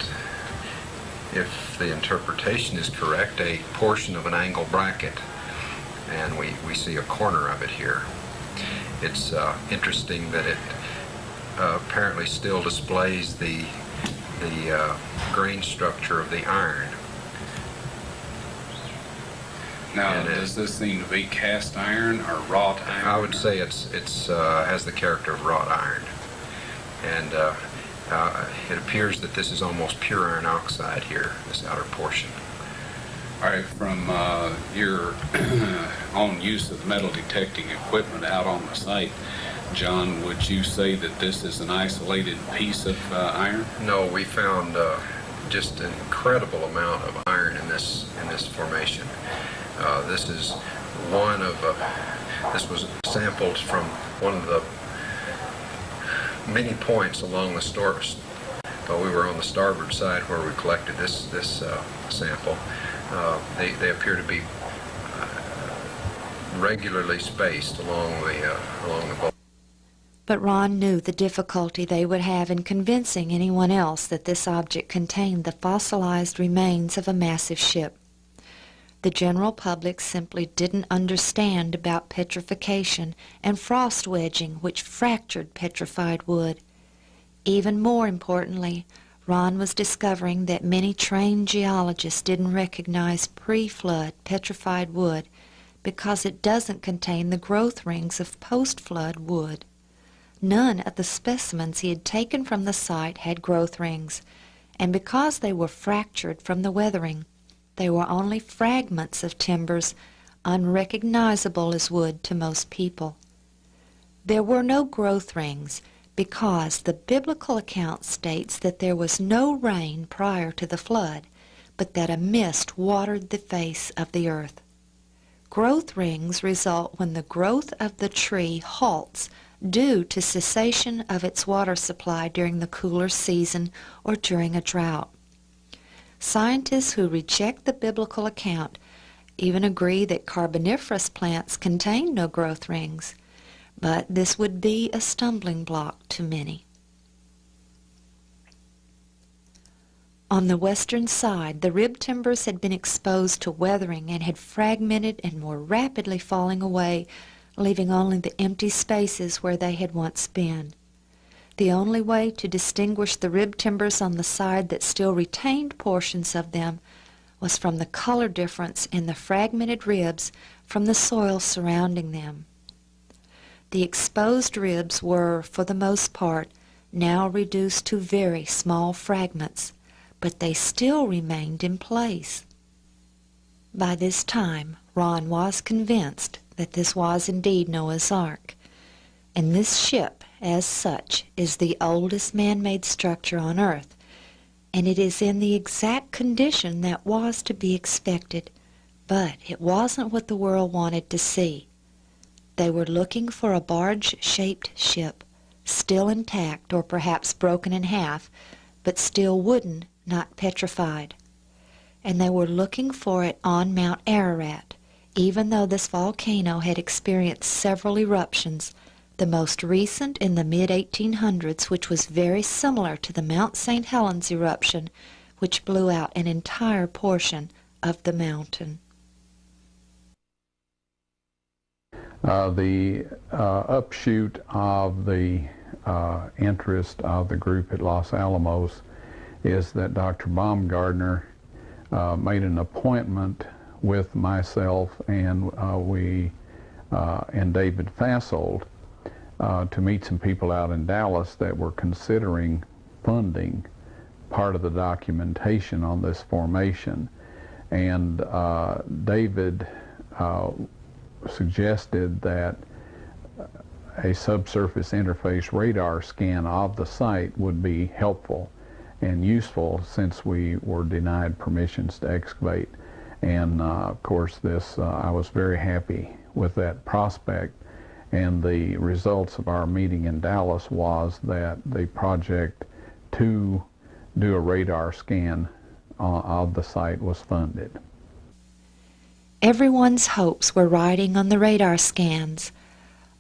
if the interpretation is correct, a portion of an angle bracket, and we see a corner of it here. It's interesting that it apparently still displays the grain structure of the iron. Now, does this seem to be cast iron or wrought iron? I would say it's has the character of wrought iron, and it appears that this is almost pure iron oxide here, this outer portion. All right, from your own use of metal detecting equipment out on the site, John, would you say that this is an isolated piece of iron? No, we found just an incredible amount of iron in this formation. This is this was sampled from one of the many points along the stores. We were on the starboard side where we collected this sample. They appear to be regularly spaced along the boat. But Ron knew the difficulty they would have in convincing anyone else that this object contained the fossilized remains of a massive ship. The general public simply didn't understand about petrification and frost wedging, which fractured petrified wood. Even more importantly, Ron was discovering that many trained geologists didn't recognize pre-flood petrified wood because it doesn't contain the growth rings of post-flood wood. None of the specimens he had taken from the site had growth rings, and because they were fractured from the weathering, they were only fragments of timbers, unrecognizable as wood to most people. There were no growth rings because the biblical account states that there was no rain prior to the flood, but that a mist watered the face of the earth. Growth rings result when the growth of the tree halts due to cessation of its water supply during the cooler season or during a drought. Scientists who reject the biblical account even agree that carboniferous plants contain no growth rings, but this would be a stumbling block to many. On the western side, the rib timbers had been exposed to weathering and had fragmented and were rapidly falling away, leaving only the empty spaces where they had once been. The only way to distinguish the rib timbers on the side that still retained portions of them was from the color difference in the fragmented ribs from the soil surrounding them. The exposed ribs were, for the most part, now reduced to very small fragments, but they still remained in place. By this time, Ron was convinced that this was indeed Noah's Ark, and this ship, as such, is the oldest man-made structure on Earth, and it is in the exact condition that was to be expected, but it wasn't what the world wanted to see. They were looking for a barge-shaped ship, still intact or perhaps broken in half, but still wooden, not petrified. And they were looking for it on Mount Ararat, even though this volcano had experienced several eruptions, the most recent in the mid-1800s, which was very similar to the Mount St. Helens eruption, which blew out an entire portion of the mountain. The upshoot of the interest of the group at Los Alamos is that Dr. Baumgartner made an appointment with myself and and David Fassold to meet some people out in Dallas that were considering funding part of the documentation on this formation. And David suggested that a subsurface interface radar scan of the site would be helpful and useful since we were denied permissions to excavate. And of course I was very happy with that prospect, and the results of our meeting in Dallas was that the project to do a radar scan of the site was funded. Everyone's hopes were riding on the radar scans.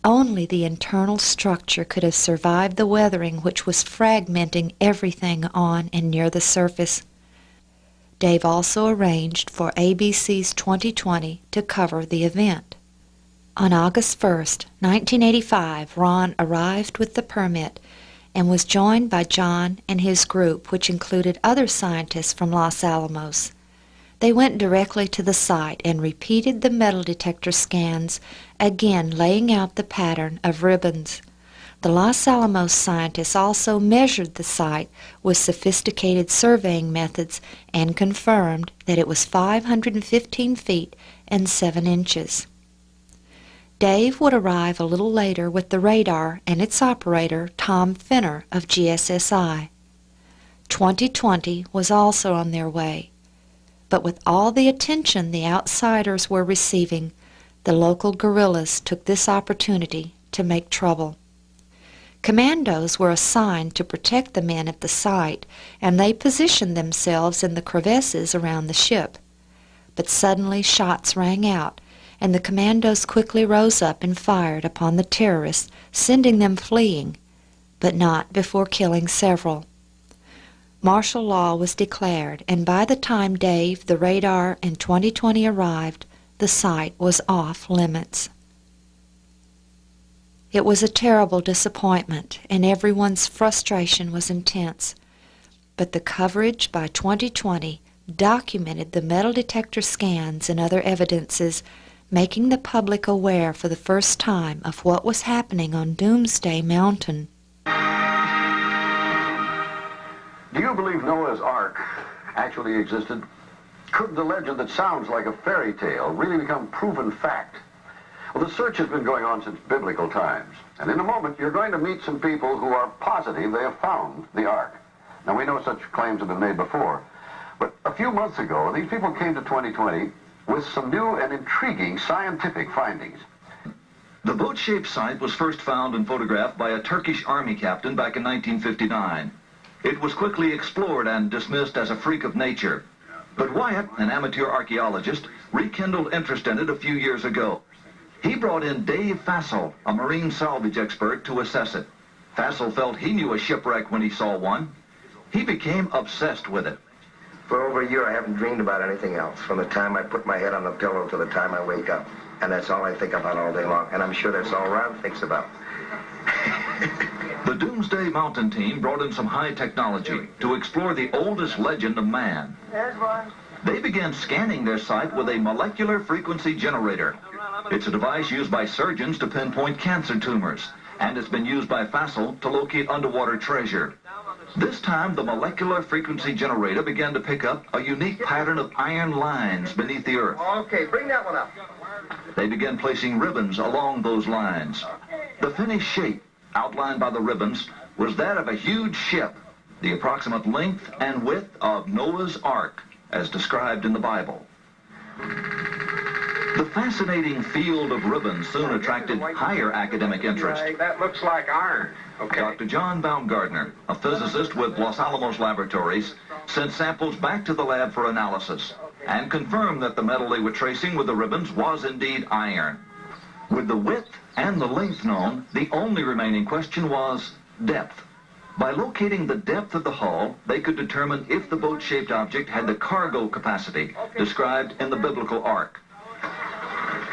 Only the internal structure could have survived the weathering which was fragmenting everything on and near the surface. Dave also arranged for ABC's 2020 to cover the event. On August 1st, 1985, Ron arrived with the permit and was joined by John and his group, which included other scientists from Los Alamos. They went directly to the site and repeated the metal detector scans, again laying out the pattern of ribbons. The Los Alamos scientists also measured the site with sophisticated surveying methods and confirmed that it was 515 feet and 7 inches. Dave would arrive a little later with the radar and its operator, Tom Finner of GSSI. 2020 was also on their way. But with all the attention the outsiders were receiving, the local guerrillas took this opportunity to make trouble. Commandos were assigned to protect the men at the site, and they positioned themselves in the crevices around the ship. But suddenly shots rang out, and the commandos quickly rose up and fired upon the terrorists, sending them fleeing, but not before killing several. Martial law was declared, and by the time Dave, the radar, and 2020 arrived, the site was off limits. It was a terrible disappointment, and everyone's frustration was intense. But the coverage by 2020 documented the metal detector scans and other evidences, making the public aware for the first time of what was happening on Doomsday Mountain. Do you believe Noah's Ark actually existed? Could the legend that sounds like a fairy tale really become proven fact? Well, the search has been going on since biblical times. And in a moment, you're going to meet some people who are positive they have found the Ark. Now, we know such claims have been made before. But a few months ago, these people came to 2020 with some new and intriguing scientific findings. The boat-shaped site was first found and photographed by a Turkish army captain back in 1959. It was quickly explored and dismissed as a freak of nature. But Wyatt, an amateur archaeologist, rekindled interest in it a few years ago. He brought in Dave Fassold, a marine salvage expert, to assess it. Fassold felt he knew a shipwreck when he saw one. He became obsessed with it. For over a year, I haven't dreamed about anything else, from the time I put my head on the pillow to the time I wake up. And that's all I think about all day long. And I'm sure that's all Ron thinks about. The Doomsday Mountain team brought in some high technology to explore the oldest legend of man. They began scanning their site with a molecular frequency generator. It's a device used by surgeons to pinpoint cancer tumors, and it's been used by Fassold to locate underwater treasure. This time, the molecular frequency generator began to pick up a unique pattern of iron lines beneath the Earth. Okay, bring that one up. They began placing ribbons along those lines. The finished shape, outlined by the ribbons, was that of a huge ship, the approximate length and width of Noah's Ark, as described in the Bible. The fascinating field of ribbons soon attracted higher academic interest. That looks like iron. Okay. Dr. John Baumgartner, a physicist with Los Alamos Laboratories, sent samples back to the lab for analysis and confirmed that the metal they were tracing with the ribbons was indeed iron. With the width and the length known, the only remaining question was depth. By locating the depth of the hull, they could determine if the boat-shaped object had the cargo capacity described in the biblical ark.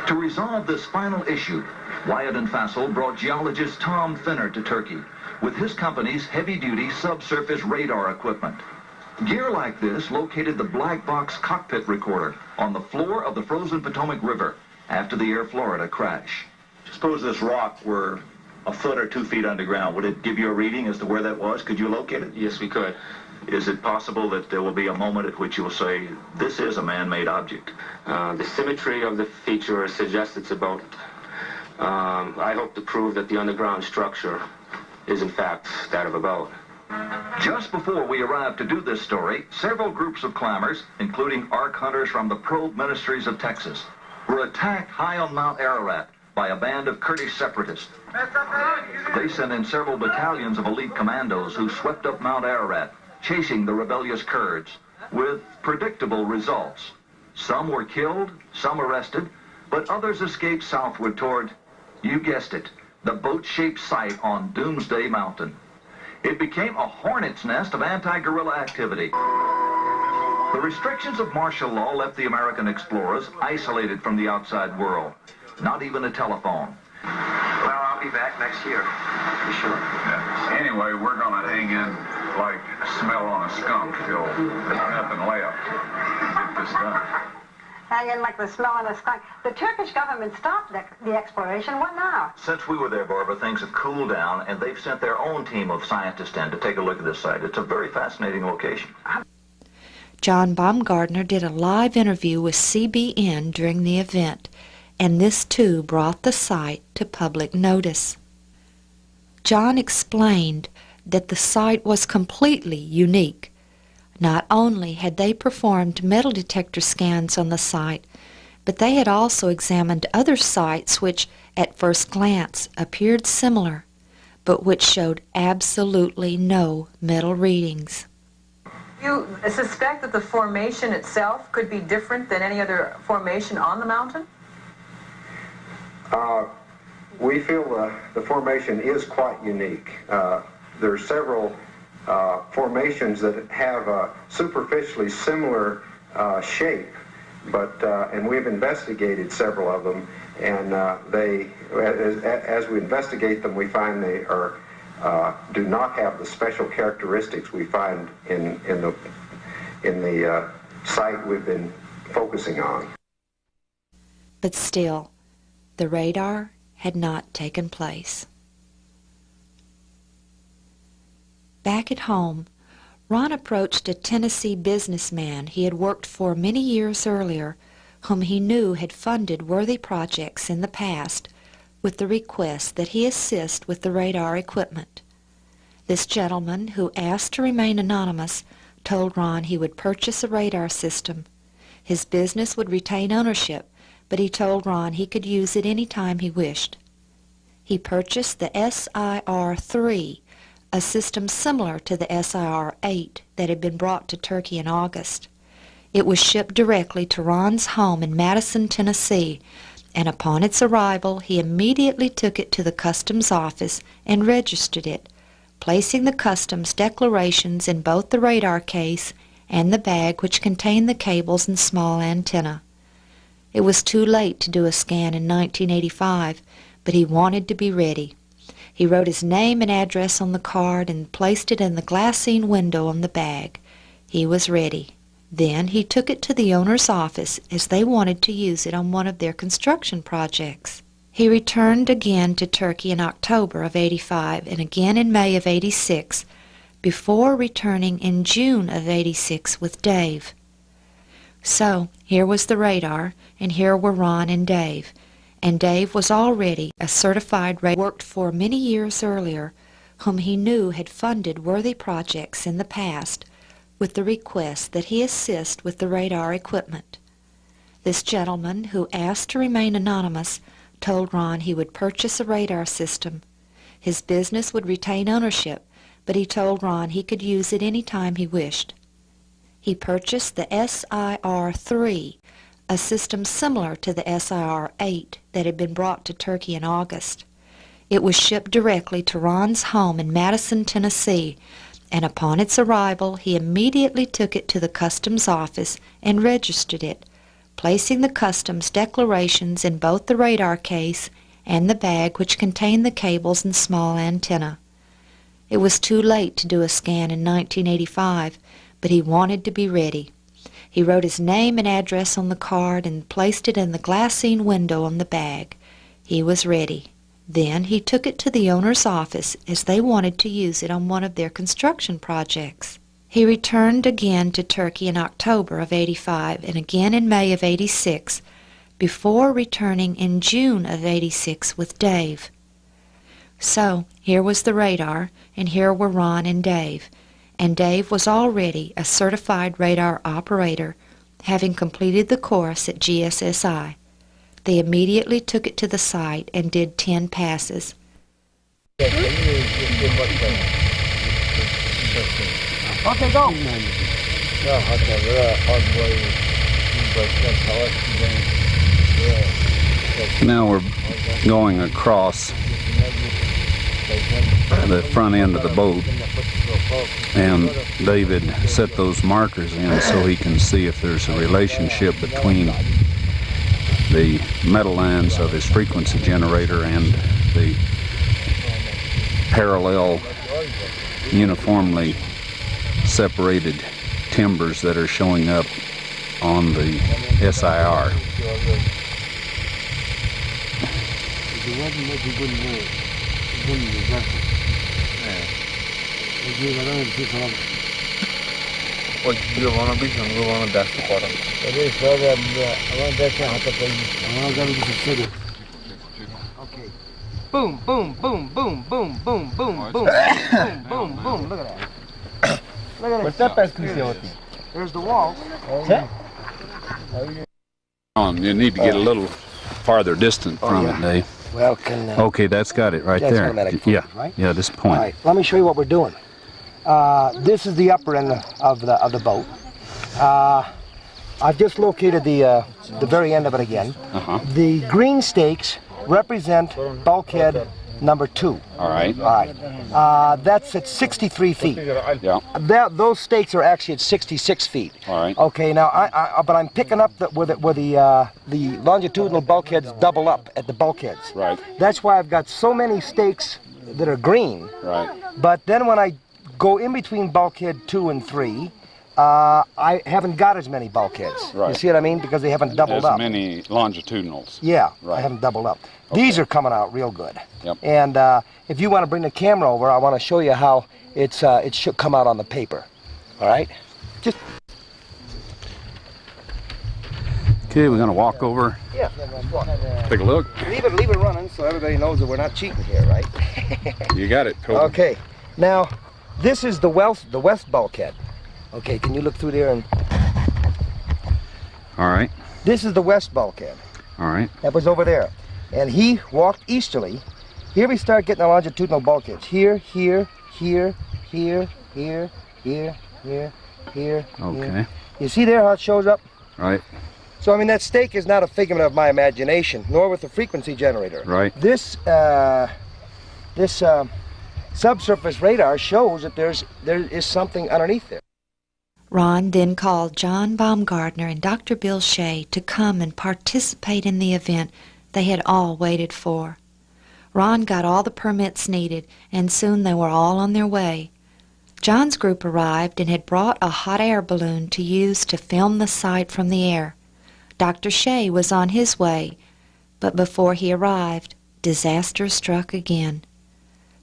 To resolve this final issue, Wyatt and Fassel brought geologist Tom Finner to Turkey with his company's heavy-duty subsurface radar equipment. Gear like this located the black box cockpit recorder on the floor of the frozen Potomac River after the Air Florida crash. Suppose this rock were a foot or 2 feet underground. Would it give you a reading as to where that was? Could you locate it? Yes, we could. Is it possible that there will be a moment at which you will say, this is a man-made object? The symmetry of the feature suggests it's a boat. I hope to prove that the underground structure is in fact that of a boat. Just before we arrived to do this story, several groups of climbers, including ark hunters from the Probe Ministries of Texas, were attacked high on Mount Ararat by a band of Kurdish separatists. They sent in several battalions of elite commandos who swept up Mount Ararat, chasing the rebellious Kurds, with predictable results. Some were killed, some arrested, but others escaped southward toward, you guessed it, the boat-shaped site on Doomsday Mountain. It became a hornet's nest of anti-guerrilla activity. The restrictions of martial law left the American explorers isolated from the outside world. Not even a telephone. Well, I'll be back next year, for sure. Yeah. Anyway, we're going to hang in like smell on a skunk till there's nothing left to get this done. Hang in like the smell on a skunk. The Turkish government stopped the exploration. What now? Since we were there, Barbara, things have cooled down, and they've sent their own team of scientists in to take a look at this site. It's a very fascinating location. John Baumgartner did a live interview with CBN during the event, and this too brought the site to public notice. John explained that the site was completely unique. Not only had they performed metal detector scans on the site, but they had also examined other sites which, at first glance, appeared similar, but which showed absolutely no metal readings. You suspect that the formation itself could be different than any other formation on the mountain? We feel the formation is quite unique. There are several formations that have a superficially similar shape, but and we've investigated several of them, and as we investigate them, we find they are do not have the special characteristics we find in the site we've been focusing on. But still, the radar had not taken place. Back at home, Ron approached a Tennessee businessman he had worked for many years earlier, whom he knew had funded worthy projects in the past, with the request that he assist with the radar equipment. This gentleman, who asked to remain anonymous, told Ron he would purchase a radar system. His business would retain ownership, but he told Ron he could use it any time he wished. He purchased the SIR-3, a system similar to the SIR-8 that had been brought to Turkey in August. It was shipped directly to Ron's home in Madison, Tennessee, and upon its arrival he immediately took it to the customs office and registered it, placing the customs declarations in both the radar case and the bag which contained the cables and small antenna. It was too late to do a scan in 1985, but he wanted to be ready. He wrote his name and address on the card and placed it in the glassine window on the bag. He was ready. Then he took it to the owner's office, as they wanted to use it on one of their construction projects. He returned again to Turkey in October of '85 and again in May of '86, before returning in June of '86 with Dave. So, here was the radar, and here were Ron and Dave. And Dave was already a certified radar worked for many years earlier, whom he knew had funded worthy projects in the past, with the request that he assist with the radar equipment. This gentleman, who asked to remain anonymous, told Ron he would purchase a radar system. His business would retain ownership, but he told Ron he could use it any time he wished. He purchased the SIR-3, a system similar to the SIR-8 that had been brought to Turkey in August. It was shipped directly to Ron's home in Madison, Tennessee, and upon its arrival he immediately took it to the customs office and registered it, placing the customs declarations in both the radar case and the bag which contained the cables and small antenna. It was too late to do a scan in 1985, but he wanted to be ready. He wrote his name and address on the card and placed it in the glassine window on the bag. He was ready. Then he took it to the owner's office, as they wanted to use it on one of their construction projects. He returned again to Turkey in October of '85 and again in May of '86, before returning in June of '86 with Dave. So, here was the radar, and here were Ron and Dave. And Dave was already a certified radar operator, having completed the course at GSSI. They immediately took it to the site and did 10 passes. Okay, go. Now we're going across the front end of the boat, and David set those markers in so he can see if there's a relationship between the metal lines of his frequency generator and the parallel, uniformly separated timbers that are showing up on the SIR. Boom, boom, boom, boom, boom, boom, boom, boom, boom, boom, boom. Look at that. Look at that. There's the wall. You need to get a little farther distant from it, Dave. Well, okay, that's got it right there. Yeah, right? Yeah, this point. All right, let me show you what we're doing. This is the upper end of the boat. I've just located the very end of it again. The green stakes represent bulkhead number 2. All right. All right. That's at 63 feet. Yeah. Those stakes are actually at 66 feet. All right. Okay. Now, but I'm picking up where the longitudinal bulkheads double up at the bulkheads. Right. That's why I've got so many stakes that are green. Right. But then when I go in between bulkhead 2 and 3, I haven't got as many bulkheads. Right. You see what I mean? Because they haven't doubled up. As many longitudinals. Yeah, right. I haven't doubled up. Okay. These are coming out real good. Yep. And if you want to bring the camera over, I want to show you how it should come out on the paper. All right? Just. Okay, we're going to walk over. Yeah. Take a look. Leave it running so everybody knows that we're not cheating here, right? You got it, Toby. Okay. Now, this is the west bulkhead. Okay, can you look through there and... All right. This is the west bulkhead. All right. That was over there. And he walked easterly. Here we start getting the longitudinal bulkheads. Here, here, here, here, here, here, here, here. Okay. Here. You see there how it shows up? Right. So, I mean, that stake is not a figment of my imagination, nor with the frequency generator. Right. This subsurface radar shows that there is something underneath there. Ron then called John Baumgartner and Dr. Bill Shea to come and participate in the event they had all waited for. Ron got all the permits needed, and soon they were all on their way. John's group arrived and had brought a hot air balloon to use to film the site from the air. Dr. Shea was on his way, but before he arrived, disaster struck again.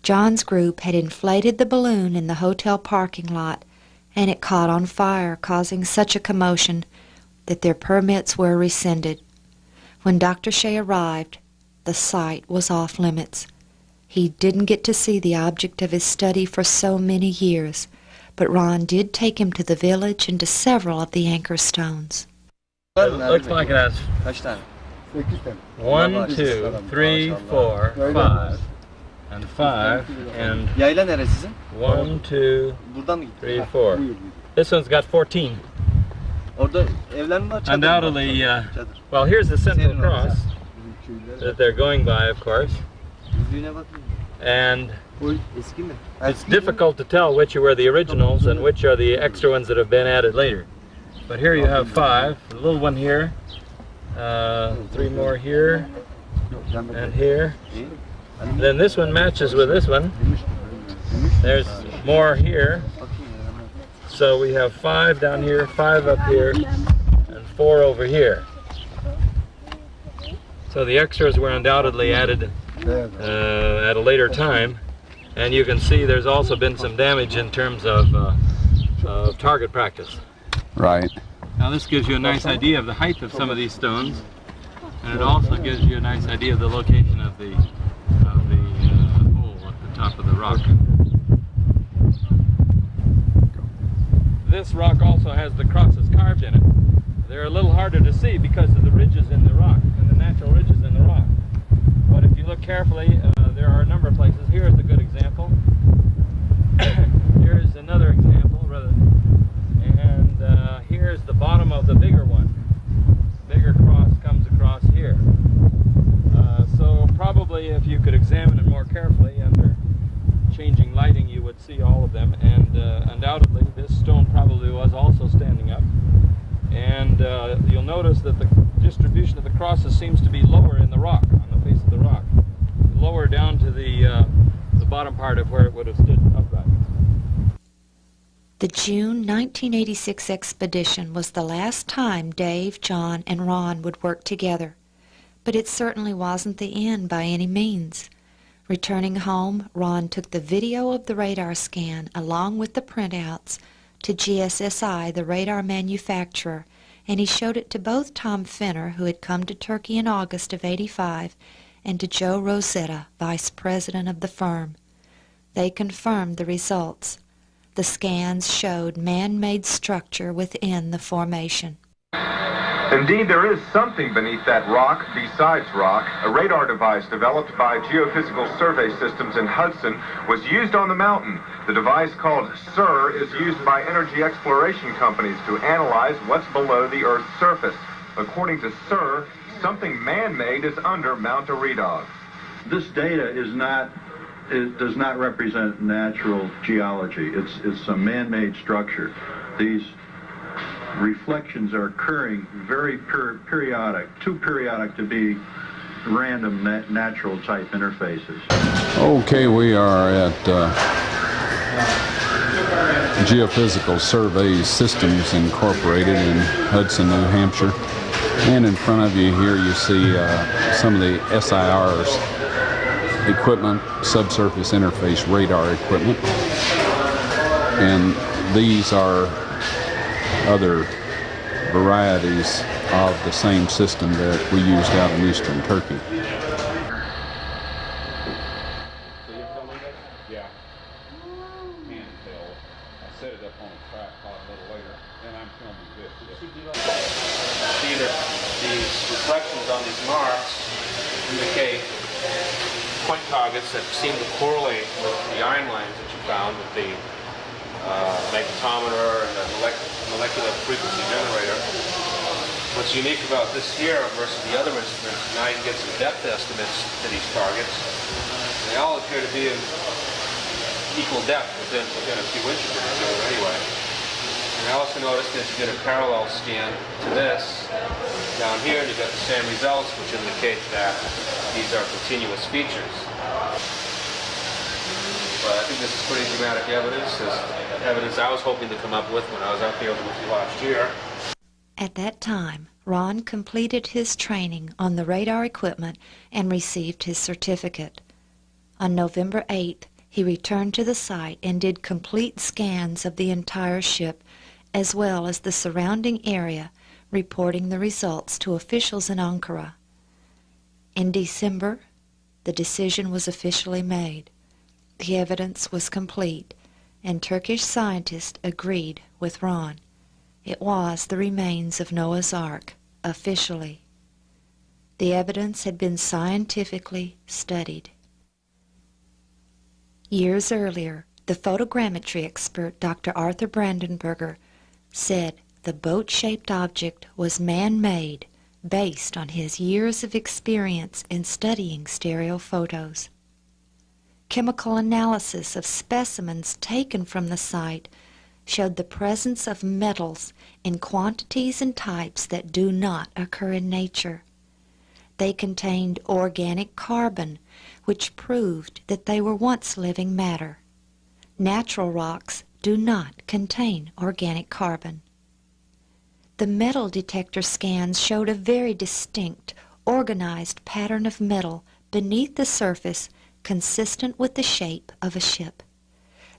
John's group had inflated the balloon in the hotel parking lot, and it caught on fire, causing such a commotion that their permits were rescinded. When Dr. Shea arrived, the site was off limits. He didn't get to see the object of his study for so many years, but Ron did take him to the village and to several of the anchor stones. It looks like it has 1, 2, 3, 4, 5, and 5, and 1, 2, 3, 4. This one's got 14. Undoubtedly, well, here's the central cross that they're going by, of course. And it's difficult to tell which were the originals and which are the extra ones that have been added later. But here you have 5, a little one here, 3 more here, and here. Then this one matches with this one. There's more here. So we have 5 down here, 5 up here, and 4 over here. So the extras were undoubtedly added at a later time, and you can see there's also been some damage in terms of target practice. Right. Now this gives you a nice idea of the height of some of these stones, and it also gives you a nice idea of the location of the hole at the top of the rock. This rock also has the crosses carved in it. They're a little harder to see because of the ridges in the rock, and the natural ridges in the rock. But if you look carefully, there are a number of places. Here's a good example. Here's another example, rather. And here's the bottom of the bigger one. Bigger cross comes across here. So probably if you could examine it more carefully under changing lighting, you would see all of them. And undoubtedly, this stone probably was also standing up. And you'll notice that the distribution of the crosses seems to be lower in the rock, on the face of the rock. Lower down to the bottom part of where it would have stood upright. The June 1986 expedition was the last time Dave, John, and Ron would work together. But it certainly wasn't the end by any means. Returning home, Ron took the video of the radar scan along with the printouts to GSSI, the radar manufacturer, and he showed it to both Tom Fenner, who had come to Turkey in August of '85, and to Joe Rosetta, vice president of the firm. They confirmed the results. The scans showed man-made structure within the formation. Indeed, there is something beneath that rock besides rock. A radar device developed by Geophysical Survey Systems in Hudson was used on the mountain. The device, called SIR, is used by energy exploration companies to analyze what's below the Earth's surface. According to SIR, something man-made is under Mount Eridog. This data it does not represent natural geology. It's a man-made structure. These reflections are occurring very periodic, too periodic to be random natural type interfaces. Okay, we are at Geophysical Survey Systems Incorporated in Hudson, New Hampshire. And in front of you here you see some of the SIR's equipment, subsurface interface radar equipment. And these are other varieties of the same system that we used out in eastern Turkey. Yeah. Handheld. I set it up on a tripod a little later, and I'm filming this. See that these reflections on these marks indicate point targets that seem to correlate with the iron lines that you found with the magnetometer and the molecular frequency generator. What's unique about this here versus the other instruments, now you can get some depth estimates to these targets. And they all appear to be in equal depth within a few inches of each other anyway. And I also noticed that you get a parallel scan to this down here, and you got the same results, which indicate that these are continuous features. But I think this is pretty dramatic evidence. This evidence I was hoping to come up with when I was out there with you last year. At that time, Ron completed his training on the radar equipment and received his certificate. On November 8th, He returned to the site and did complete scans of the entire ship, as well as the surrounding area, reporting the results to officials in Ankara. In December, the decision was officially made. The evidence was complete, and Turkish scientists agreed with Ron. It was the remains of Noah's Ark, officially. The evidence had been scientifically studied. Years earlier, the photogrammetry expert Dr. Arthur Brandenberger said the boat-shaped object was man-made based on his years of experience in studying stereo photos. Chemical analysis of specimens taken from the site showed the presence of metals in quantities and types that do not occur in nature. They contained organic carbon, which proved that they were once living matter. Natural rocks do not contain organic carbon. The metal detector scans showed a very distinct, organized pattern of metal beneath the surface consistent with the shape of a ship.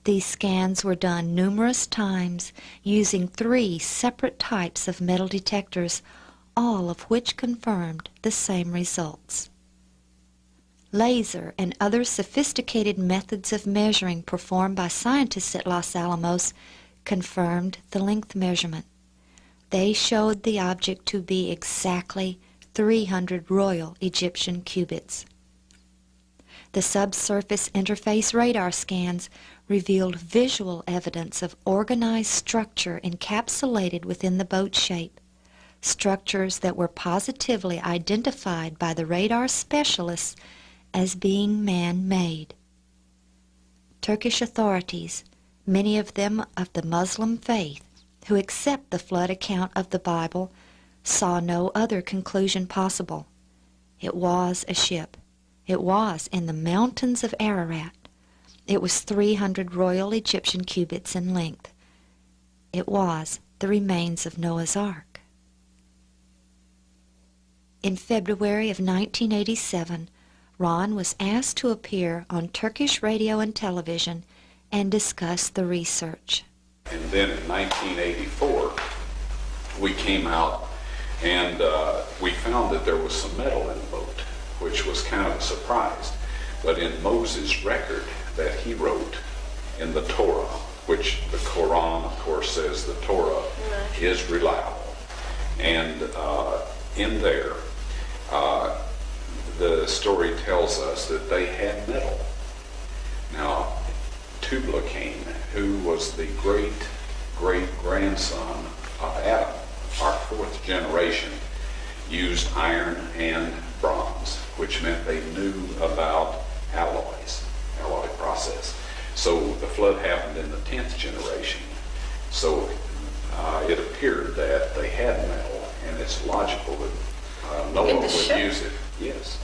These scans were done numerous times using 3 separate types of metal detectors, all of which confirmed the same results. Laser and other sophisticated methods of measuring performed by scientists at Los Alamos confirmed the length measurement. They showed the object to be exactly 300 Royal Egyptian cubits. The subsurface interface radar scans revealed visual evidence of organized structure encapsulated within the boat shape, structures that were positively identified by the radar specialists as being man-made. Turkish authorities, many of them of the Muslim faith, who accept the flood account of the Bible, saw no other conclusion possible. It was a ship. It was in the mountains of Ararat. It was 300 Royal Egyptian cubits in length. It was the remains of Noah's Ark. In February of 1987, Ron was asked to appear on Turkish radio and television and discuss the research. And then in 1984, we came out and we found that there was some metal in the boat, which was kind of a surprise. But in Moses' record that he wrote in the Torah, which the Quran, of course, says the Torah is reliable. And in there, the story tells us that they had metal. Now, Tubal-Cain, who was the great-great-grandson of Adam, our 4th generation, used iron and bronze, which meant they knew about alloy process. So the flood happened in the 10th generation. So it appeared that they had metal, and it's logical that Noah would use it. Yes.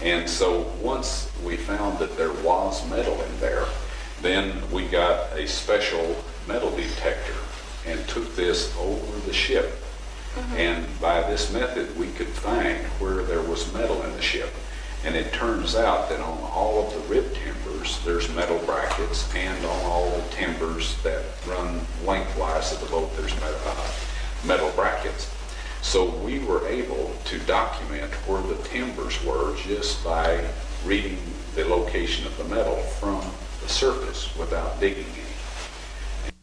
And so once we found that there was metal in there, then we got a special metal detector and took this over the ship. And by this method, we could find where there was metal in the ship. And it turns out that on all of the rib timbers, there's metal brackets, and on all the timbers that run lengthwise of the boat, there's metal brackets. So we were able to document where the timbers were just by reading the location of the metal from the surface without digging any.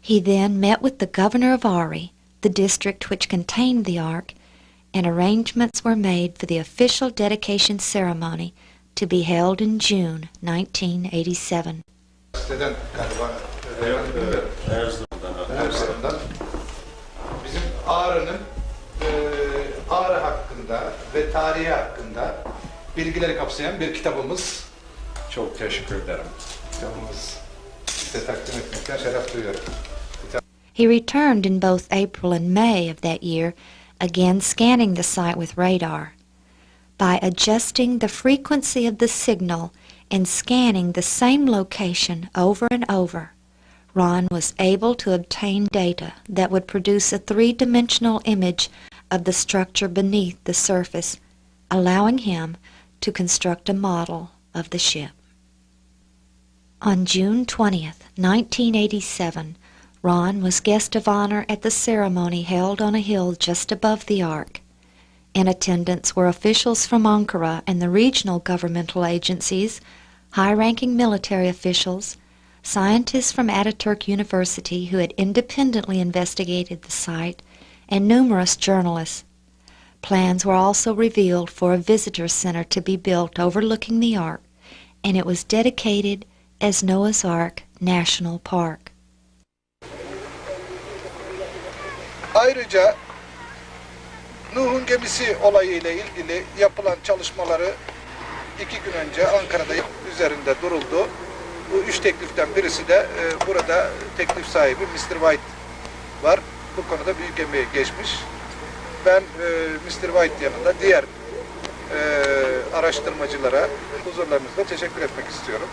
He then met with the governor of Ari, the district which contained the Ark, and arrangements were made for the official dedication ceremony to be held in June 1987. Bizim Ağrı'nın Ağrı hakkında ve tarihi hakkında bilgileri kapsayan bir kitabımız. Çok teşekkür ederim. Kitabımız size takdim etmekten şeref duyuyorum. He returned in both April and May of that year, again scanning the site with radar. By adjusting the frequency of the signal and scanning the same location over and over, Ron was able to obtain data that would produce a 3-dimensional image of the structure beneath the surface, allowing him to construct a model of the ship. On June 20th, 1987, Ron was guest of honor at the ceremony held on a hill just above the Ark. In attendance were officials from Ankara and the regional governmental agencies, high-ranking military officials, scientists from Ataturk University who had independently investigated the site, and numerous journalists. Plans were also revealed for a visitor center to be built overlooking the Ark, and it was dedicated as Noah's Ark National Park. Ayrıca Nuh'un gemisi olayıyla ilgili yapılan çalışmaları 2 gün önce Ankara'da üzerinde duruldu. Bu 3 tekliften birisi de burada teklif sahibi Mr. Wyatt var. Bu konuda büyük emeği geçmiş. Ben Mr. Wyatt yanında diğer araştırmacılara huzurlarınızda teşekkür etmek istiyorum.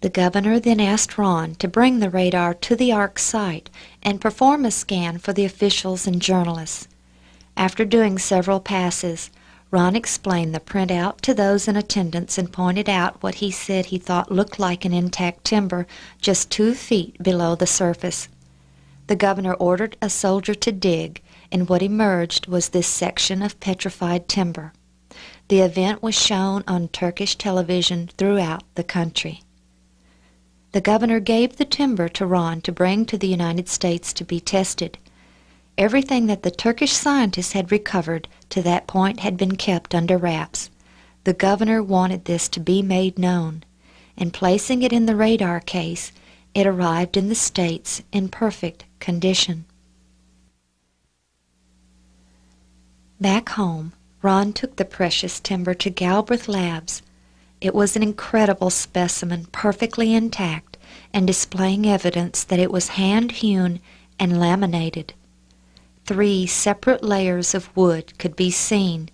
The governor then asked Ron to bring the radar to the Ark site and perform a scan for the officials and journalists. After doing several passes, Ron explained the printout to those in attendance and pointed out what he said he thought looked like an intact timber just 2 feet below the surface. The governor ordered a soldier to dig, and what emerged was this section of petrified timber. The event was shown on Turkish television throughout the country. The governor gave the timber to Ron to bring to the United States to be tested. Everything that the Turkish scientists had recovered to that point had been kept under wraps. The governor wanted this to be made known, and placing it in the radar case, it arrived in the States in perfect condition. Back home, Ron took the precious timber to Galbraith Labs. It was an incredible specimen, perfectly intact, and displaying evidence that it was hand-hewn and laminated. 3 separate layers of wood could be seen,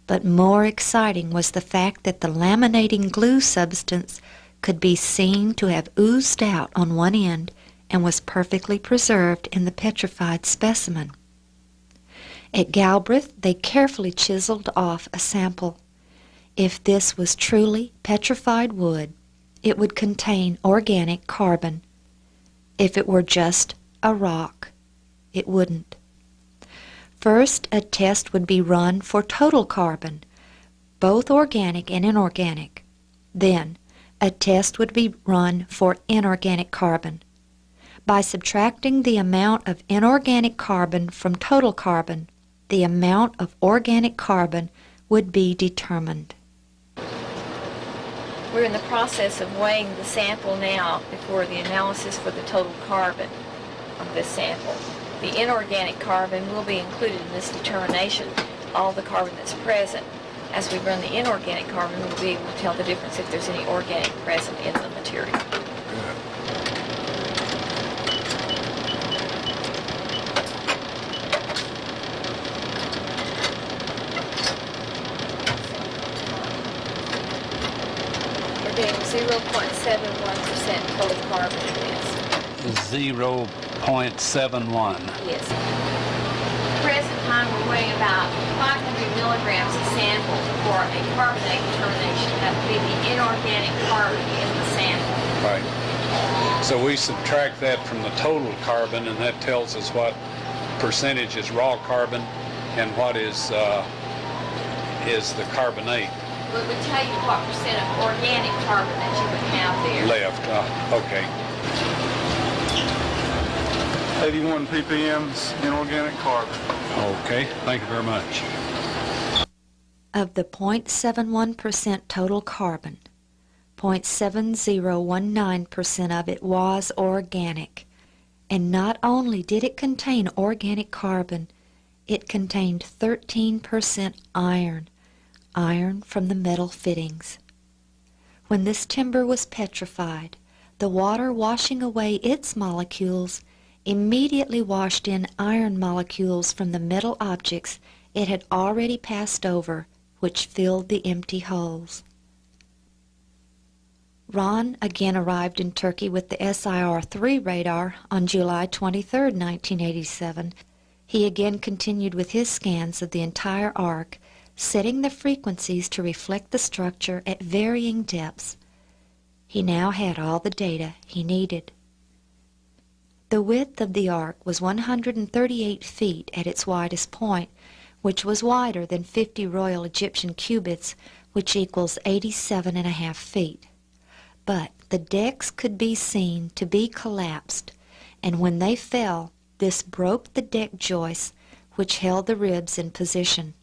but more exciting was the fact that the laminating glue substance could be seen to have oozed out on one end and was perfectly preserved in the petrified specimen. At Galbraith, they carefully chiseled off a sample. If this was truly petrified wood, it would contain organic carbon. If it were just a rock, it wouldn't. First, a test would be run for total carbon, both organic and inorganic. Then, a test would be run for inorganic carbon. By subtracting the amount of inorganic carbon from total carbon, the amount of organic carbon would be determined. We're in the process of weighing the sample now before the analysis for the total carbon of this sample. The inorganic carbon will be included in this determination, all the carbon that's present. As we run the inorganic carbon, we'll be able to tell the difference if there's any organic present in the material. We're getting 0.71% total carbon in this. 0.71. Yes. At the present time, we're weighing about 500 milligrams of sample for a carbonate determination. That would be the inorganic carbon in the sample. Right. So we subtract that from the total carbon, and that tells us what percentage is raw carbon and what is the carbonate. Well, it would tell you what percent of organic carbon that you would have there. Left. Okay. 81 ppms inorganic carbon. Okay, thank you very much. Of the 0.71% total carbon, 0.7019% of it was organic. And not only did it contain organic carbon, it contained 13% iron, iron from the metal fittings. When this timber was petrified, the water washing away its molecules immediately washed in iron molecules from the metal objects it had already passed over, which filled the empty holes. Ron again arrived in Turkey with the SIR-3 radar on July 23, 1987. He again continued with his scans of the entire ark, setting the frequencies to reflect the structure at varying depths. He now had all the data he needed. The width of the ark was 138 feet at its widest point, which was wider than 50 Royal Egyptian cubits, which equals 87.5 feet. But the decks could be seen to be collapsed, and when they fell, this broke the deck joists which held the ribs in position.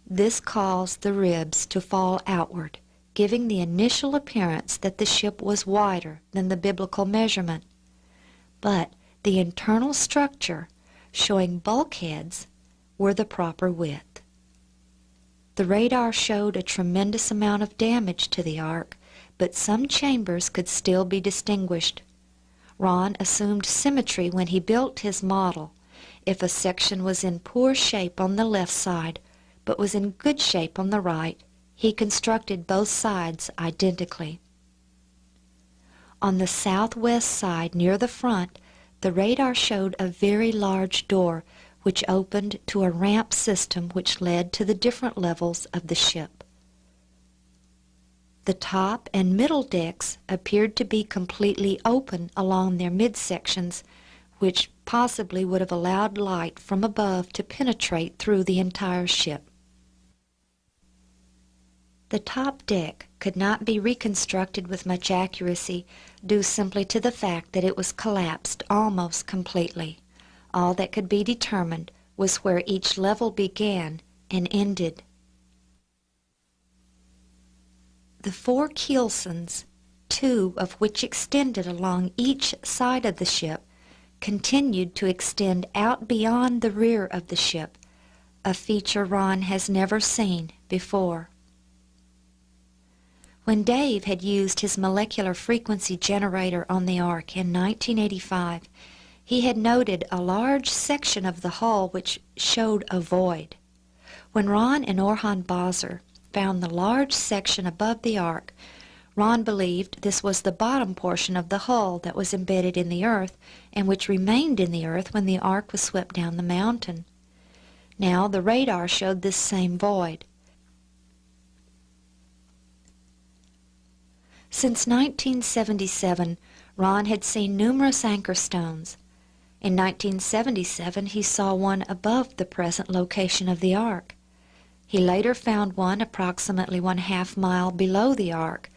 This caused the ribs to fall outward, giving the initial appearance that the ship was wider than the biblical measurement. But the internal structure, showing bulkheads, were the proper width. The radar showed a tremendous amount of damage to the ark, but some chambers could still be distinguished. Ron assumed symmetry when he built his model. If a section was in poor shape on the left side, but was in good shape on the right, he constructed both sides identically. On the southwest side, near the front, the radar showed a very large door which opened to a ramp system which led to the different levels of the ship. The top and middle decks appeared to be completely open along their midsections, which possibly would have allowed light from above to penetrate through the entire ship. The top deck could not be reconstructed with much accuracy, due simply to the fact that it was collapsed almost completely. All that could be determined was where each level began and ended. The 4 keelson, 2 of which extended along each side of the ship, continued to extend out beyond the rear of the ship, a feature Ron has never seen before. When Dave had used his molecular frequency generator on the ark in 1985, he had noted a large section of the hull which showed a void. When Ron and Orhan Bazar found the large section above the ark, Ron believed this was the bottom portion of the hull that was embedded in the earth and which remained in the earth when the ark was swept down the mountain. Now the radar showed this same void. Since 1977, Ron had seen numerous anchor stones. In 1977, he saw one above the present location of the ark. He later found one approximately 1/2 mile below the ark,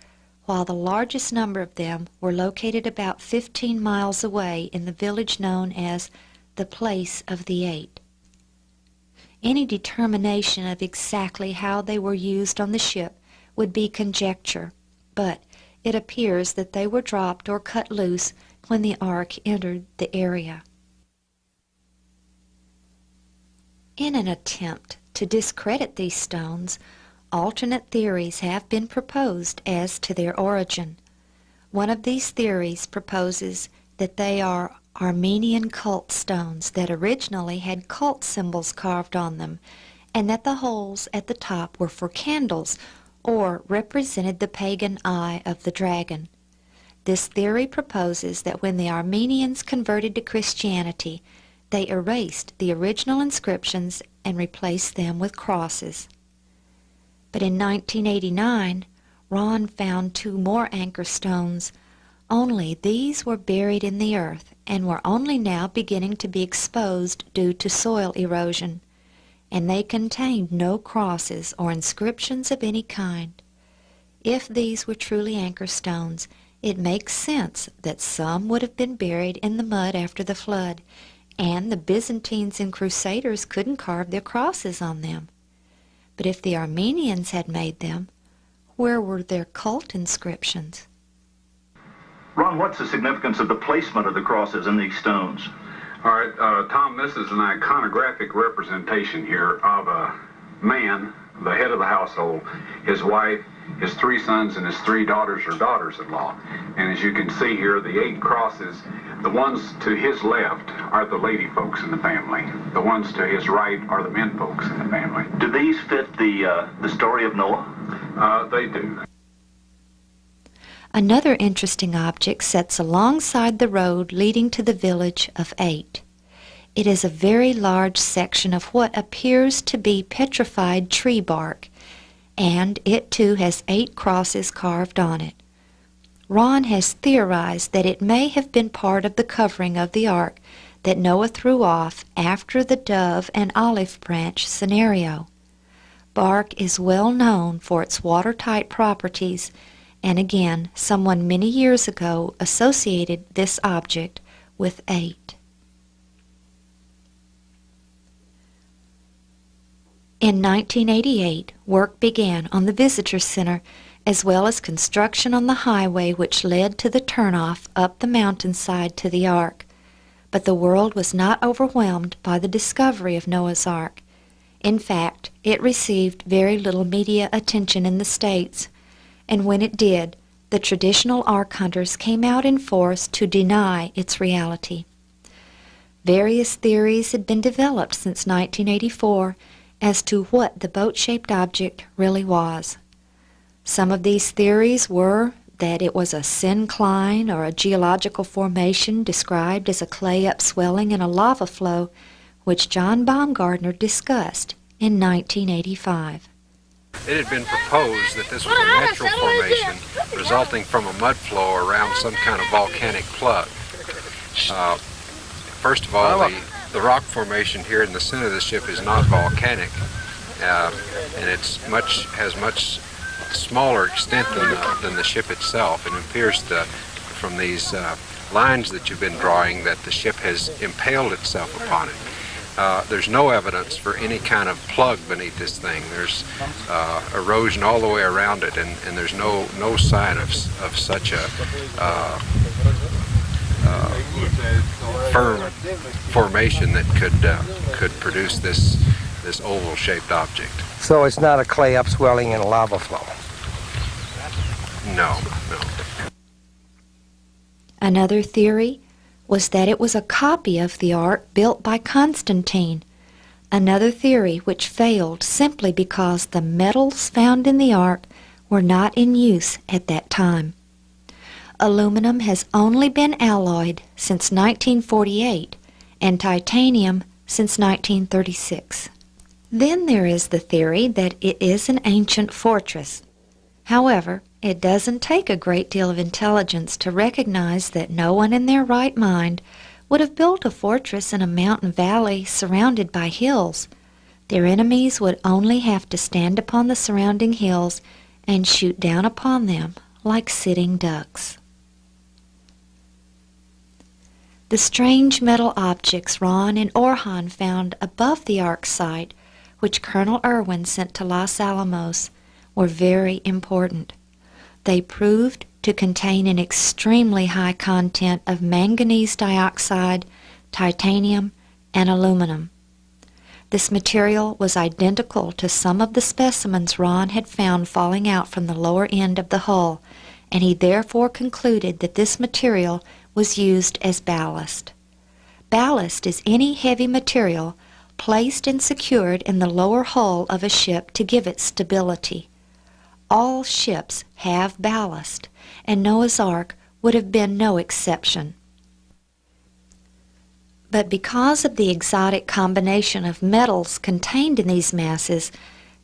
while the largest number of them were located about 15 miles away in the village known as the Place of the Eight. Any determination of exactly how they were used on the ship would be conjecture, but it appears that they were dropped or cut loose when the ark entered the area. In an attempt to discredit these stones, alternate theories have been proposed as to their origin. One of these theories proposes that they are Armenian cult stones that originally had cult symbols carved on them, and that the holes at the top were for candles or represented the pagan eye of the dragon. This theory proposes that when the Armenians converted to Christianity, they erased the original inscriptions and replaced them with crosses. But in 1989, Ron found 2 more anchor stones, only these were buried in the earth and were only now beginning to be exposed due to soil erosion, and they contained no crosses or inscriptions of any kind. If these were truly anchor stones, It makes sense that some would have been buried in the mud after the flood, and the Byzantines and Crusaders couldn't carve their crosses on them. But if the Armenians had made them, where were their cult inscriptions? Ron, what's the significance of the placement of the crosses in these stones? All right, Tom, this is an iconographic representation here of a man, the head of the household, his wife, his 3 sons, and his 3 daughters or daughters-in-law. And as you can see here, the 8 crosses, the ones to his left are the lady folks in the family. The ones to his right are the men folks in the family. Do these fit the story of Noah? They do. Another interesting object sits alongside the road leading to the village of 8. It is a very large section of what appears to be petrified tree bark, and it too has 8 crosses carved on it. Ron has theorized that it may have been part of the covering of the ark that Noah threw off after the dove and olive branch scenario. Bark is well known for its watertight properties, and again, someone many years ago associated this object with 8. In 1988, work began on the Visitor Center, as well as construction on the highway which led to the turnoff up the mountainside to the Ark. But the world was not overwhelmed by the discovery of Noah's Ark. In fact, it received very little media attention in the States, and when it did, the traditional Ark hunters came out in force to deny its reality. Various theories had been developed since 1984 as to what the boat-shaped object really was. Some of these theories were that it was a syncline or a geological formation described as a clay upswelling in a lava flow, which John Baumgartner discussed in 1985. It had been proposed that this was a natural formation resulting from a mud flow around some kind of volcanic plug. First of all, the rock formation here in the center of the ship is not volcanic, and has much smaller extent than the ship itself. It appears from these lines that you've been drawing that the ship has impaled itself upon it. There's no evidence for any kind of plug beneath this thing. There's erosion all the way around it, and there's no sign of such a firm formation that could produce this oval-shaped object. So it's not a clay upswelling in a lava flow? No. Another theory was that it was a copy of the ark built by Constantine. Another theory which failed simply because the metals found in the ark were not in use at that time. Aluminum has only been alloyed since 1948 and titanium since 1936. Then there is the theory that it is an ancient fortress. However, it doesn't take a great deal of intelligence to recognize that no one in their right mind would have built a fortress in a mountain valley surrounded by hills. Their enemies would only have to stand upon the surrounding hills and shoot down upon them like sitting ducks. The strange metal objects Ron and Orhan found above the Ark site, which Colonel Irwin sent to Los Alamos, were very important. They proved to contain an extremely high content of manganese dioxide, titanium, and aluminum. This material was identical to some of the specimens Ron had found falling out from the lower end of the hull, and he therefore concluded that this material was used as ballast. Ballast is any heavy material placed and secured in the lower hull of a ship to give it stability. All ships have ballast, and Noah's Ark would have been no exception. But because of the exotic combination of metals contained in these masses,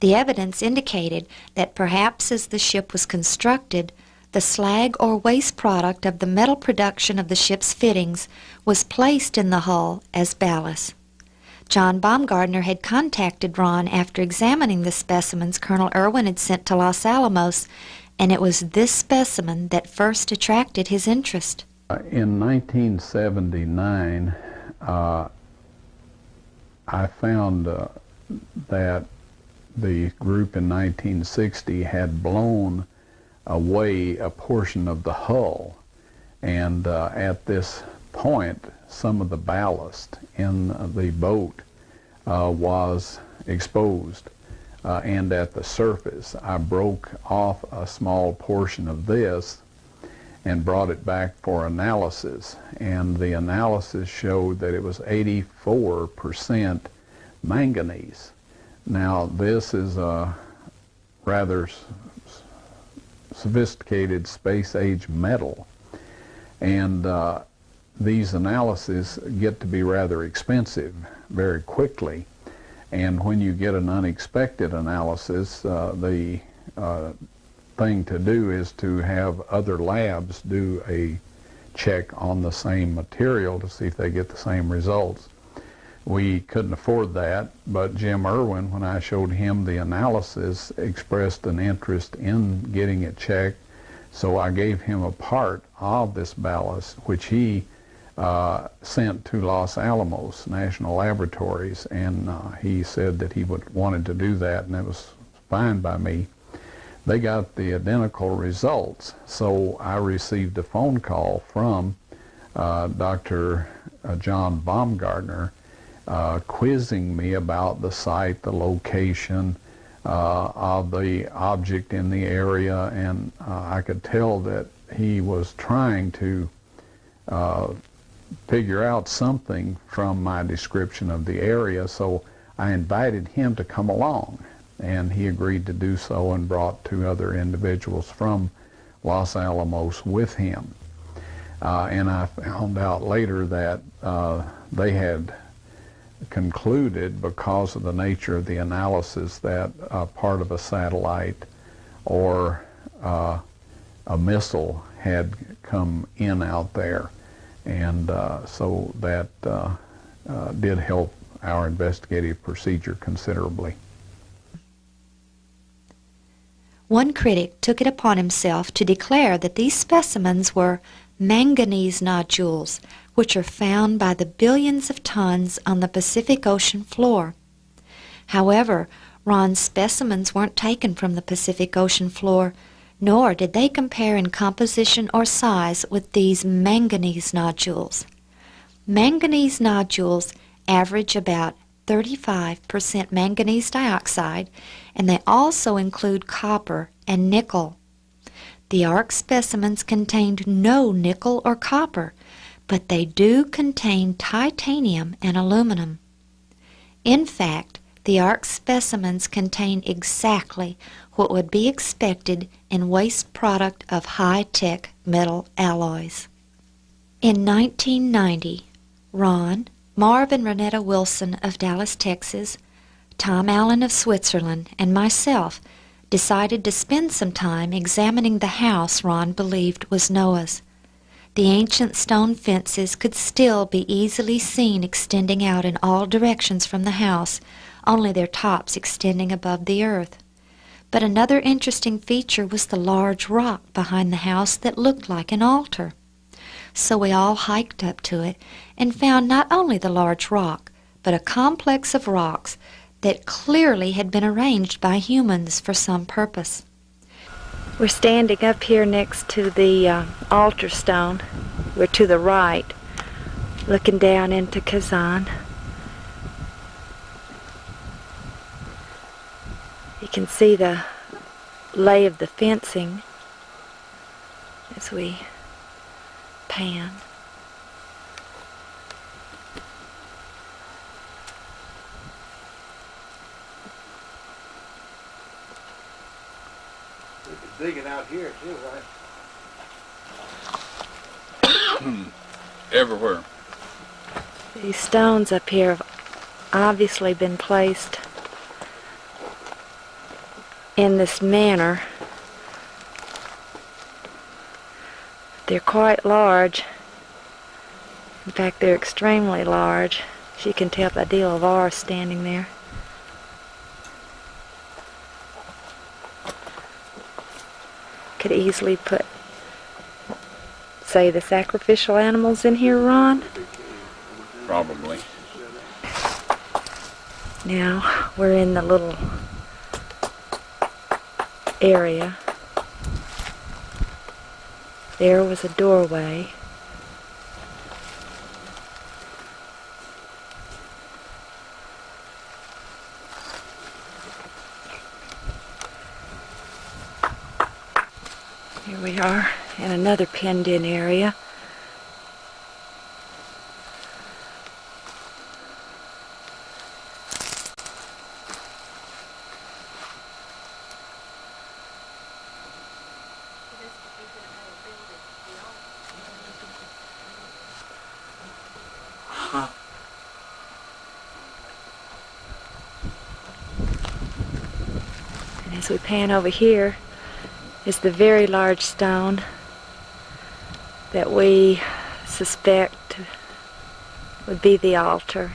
the evidence indicated that perhaps as the ship was constructed, the slag or waste product of the metal production of the ship's fittings was placed in the hull as ballast. John Baumgartner had contacted Ron after examining the specimens Colonel Irwin had sent to Los Alamos and it was this specimen that first attracted his interest. In 1979, I found that the group in 1960 had blown away a portion of the hull, and at this point some of the ballast in the boat was exposed, and at the surface I broke off a small portion of this and brought it back for analysis, and the analysis showed that it was 84% manganese. Now this is a rather sophisticated space-age metal, and these analyses get to be rather expensive very quickly, and when you get an unexpected analysis, the thing to do is to have other labs do a check on the same material to see if they get the same results. We couldn't afford that, but Jim Irwin, when I showed him the analysis, expressed an interest in getting it checked, so I gave him a part of this ballast, which he sent to Los Alamos National Laboratories, and he said that he wanted to do that, and that was fine by me. They got the identical results, so I received a phone call from Dr. John Baumgartner quizzing me about the site, the location of the object in the area, and I could tell that he was trying to figure out something from my description of the area, so I invited him to come along, and he agreed to do so and brought 2 other individuals from Los Alamos with him. And I found out later that they had concluded, because of the nature of the analysis, that part of a satellite or a missile had come in out there, and so that did help our investigative procedure considerably. One critic took it upon himself to declare that these specimens were manganese nodules, which are found by the billions of tons on the Pacific Ocean floor. However, Ron's specimens weren't taken from the Pacific Ocean floor, nor did they compare in composition or size with these manganese nodules. Manganese nodules average about 35% manganese dioxide, and they also include copper and nickel. The ARC specimens contained no nickel or copper, but they do contain titanium and aluminum. In fact, the ARC specimens contain exactly what would be expected in waste product of high-tech metal alloys. In 1990, Ron, Marv and Renetta Wilson of Dallas, Texas, Tom Allen of Switzerland, and myself decided to spend some time examining the house Ron believed was Noah's. The ancient stone fences could still be easily seen extending out in all directions from the house, only their tops extending above the earth. But another interesting feature was the large rock behind the house that looked like an altar. So we all hiked up to it and found not only the large rock, but a complex of rocks that clearly had been arranged by humans for some purpose. We're standing up here next to the altar stone. We're to the right, looking down into Kazan. You can see the lay of the fencing as we pan. Digging out here too, right? Everywhere. These stones up here have obviously been placed in this manner. They're quite large. In fact, they're extremely large. As you can tell, a deal of R standing there. could easily put, say, the sacrificial animals in here, Ron? Probably. Now we're in the little area. There was a doorway. Here we are in another penned-in area. And as we pan over here is the very large stone that we suspect would be the altar.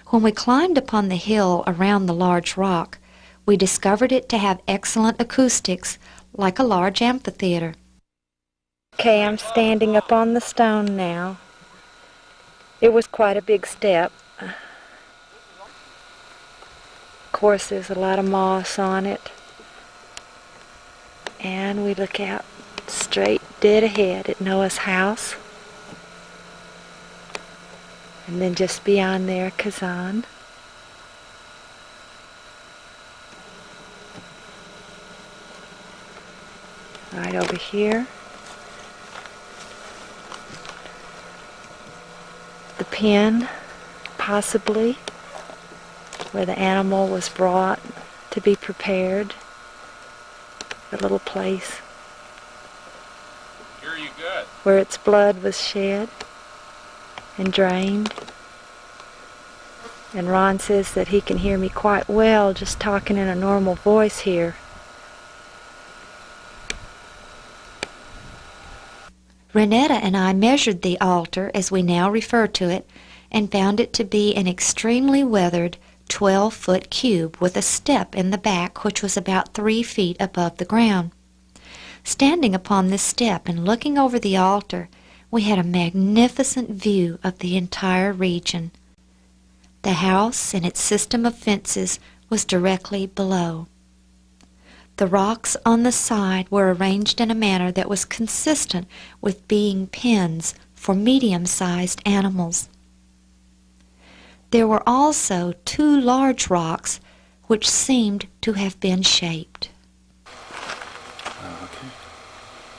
When we climbed upon the hill around the large rock, we discovered it to have excellent acoustics, like a large amphitheater. Okay, I'm standing up on the stone now. It was quite a big step. Of course, there's a lot of moss on it. And we look out straight dead ahead at Noah's house. And then just beyond there, Kazan. Right over here. The pen, possibly, where the animal was brought to be prepared. The little place where its blood was shed and drained. And Ron says that he can hear me quite well just talking in a normal voice here. Renetta and I measured the altar, as we now refer to it, and found it to be an extremely weathered 12-foot cube with a step in the back which was about 3 feet above the ground. Standing upon this step and looking over the altar, we had a magnificent view of the entire region. The house and its system of fences was directly below. The rocks on the side were arranged in a manner that was consistent with being pens for medium-sized animals. There were also 2 large rocks which seemed to have been shaped.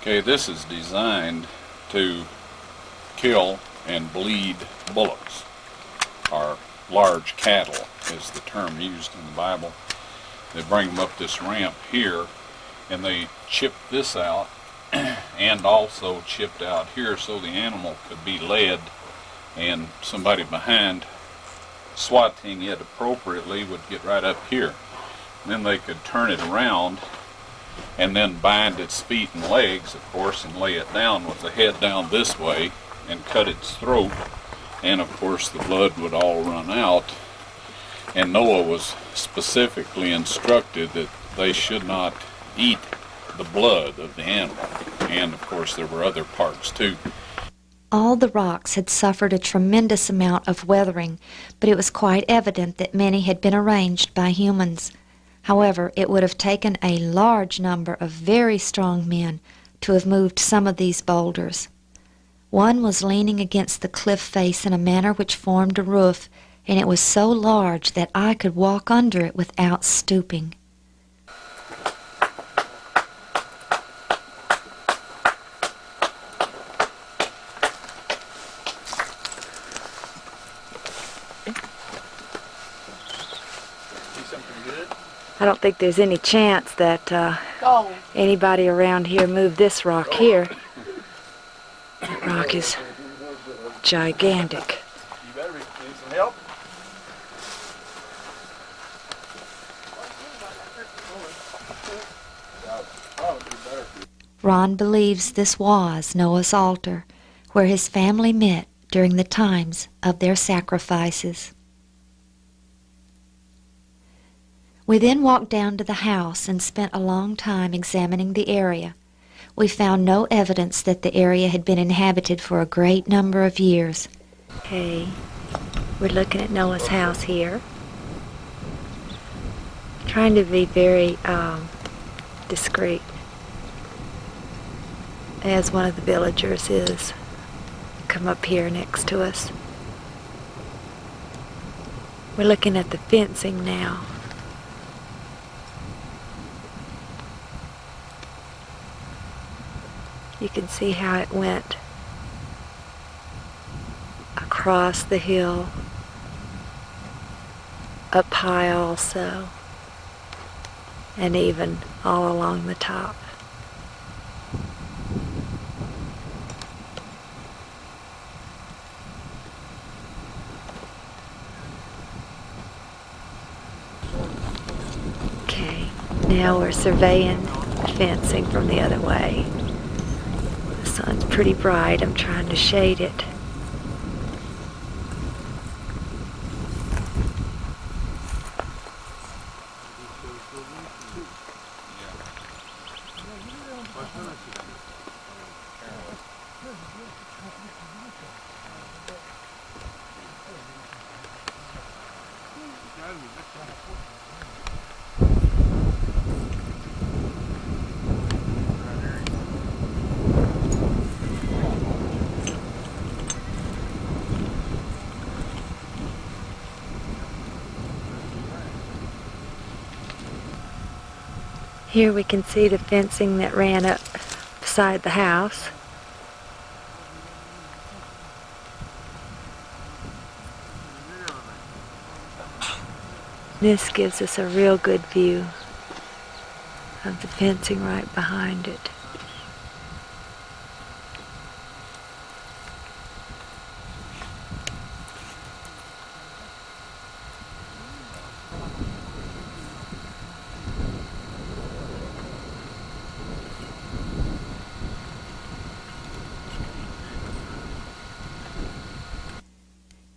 Okay, this is designed to kill and bleed bullocks, or large cattle is the term used in the Bible. They bring them up this ramp here, and they chip this out, and also chipped out here so the animal could be led, and somebody behind swatting it appropriately would get right up here. Then they could turn it around and then bind its feet and legs, of course, and lay it down with the head down this way and cut its throat, and of course the blood would all run out. And Noah was specifically instructed that they should not eat the blood of the animal, and of course there were other parts too. All the rocks had suffered a tremendous amount of weathering, but it was quite evident that many had been arranged by humans. However, it would have taken a large number of very strong men to have moved some of these boulders. One was leaning against the cliff face in a manner which formed a roof, and it was so large that I could walk under it without stooping. I don't think there's any chance that anybody around here moved this rock here. That rock is gigantic. You better need some help. Ron believes this was Noah's altar, where his family met during the times of their sacrifices. We then walked down to the house and spent a long time examining the area. We found no evidence that the area had been inhabited for a great number of years. Okay, we're looking at Noah's house here. Trying to be very discreet, as one of the villagers is come up here next to us. We're looking at the fencing now. You can see how it went across the hill, up high also, and even all along the top. Okay, now we're surveying the fencing from the other way. The sun's pretty bright. I'm trying to shade it. Here we can see the fencing that ran up beside the house. This gives us a real good view of the fencing right behind it.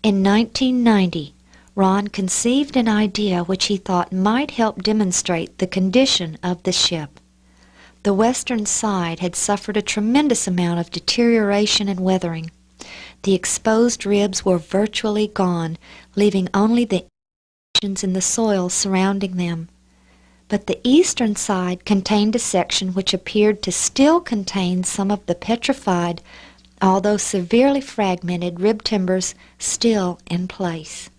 In 1990, Ron conceived an idea which he thought might help demonstrate the condition of the ship. The western side had suffered a tremendous amount of deterioration and weathering. The exposed ribs were virtually gone, leaving only the impressions in the soil surrounding them. But the eastern side contained a section which appeared to still contain some of the petrified, although severely fragmented, rib timbers still in place.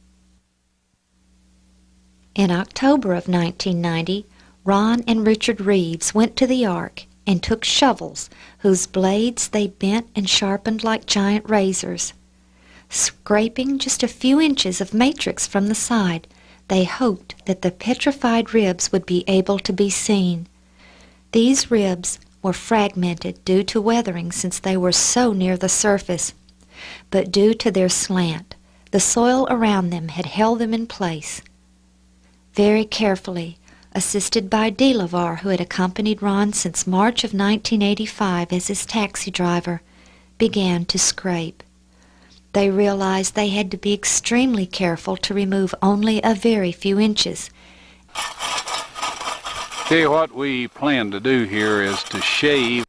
In October of 1990, Ron and Richard Reeves went to the Ark and took shovels whose blades they bent and sharpened like giant razors. Scraping just a few inches of matrix from the side, they hoped that the petrified ribs would be able to be seen. These ribs were fragmented due to weathering since they were so near the surface, but due to their slant, the soil around them had held them in place. Very carefully, assisted by DeLavar, who had accompanied Ron since March of 1985 as his taxi driver, began to scrape. They realized they had to be extremely careful to remove only a very few inches. Okay, what we plan to do here is to shave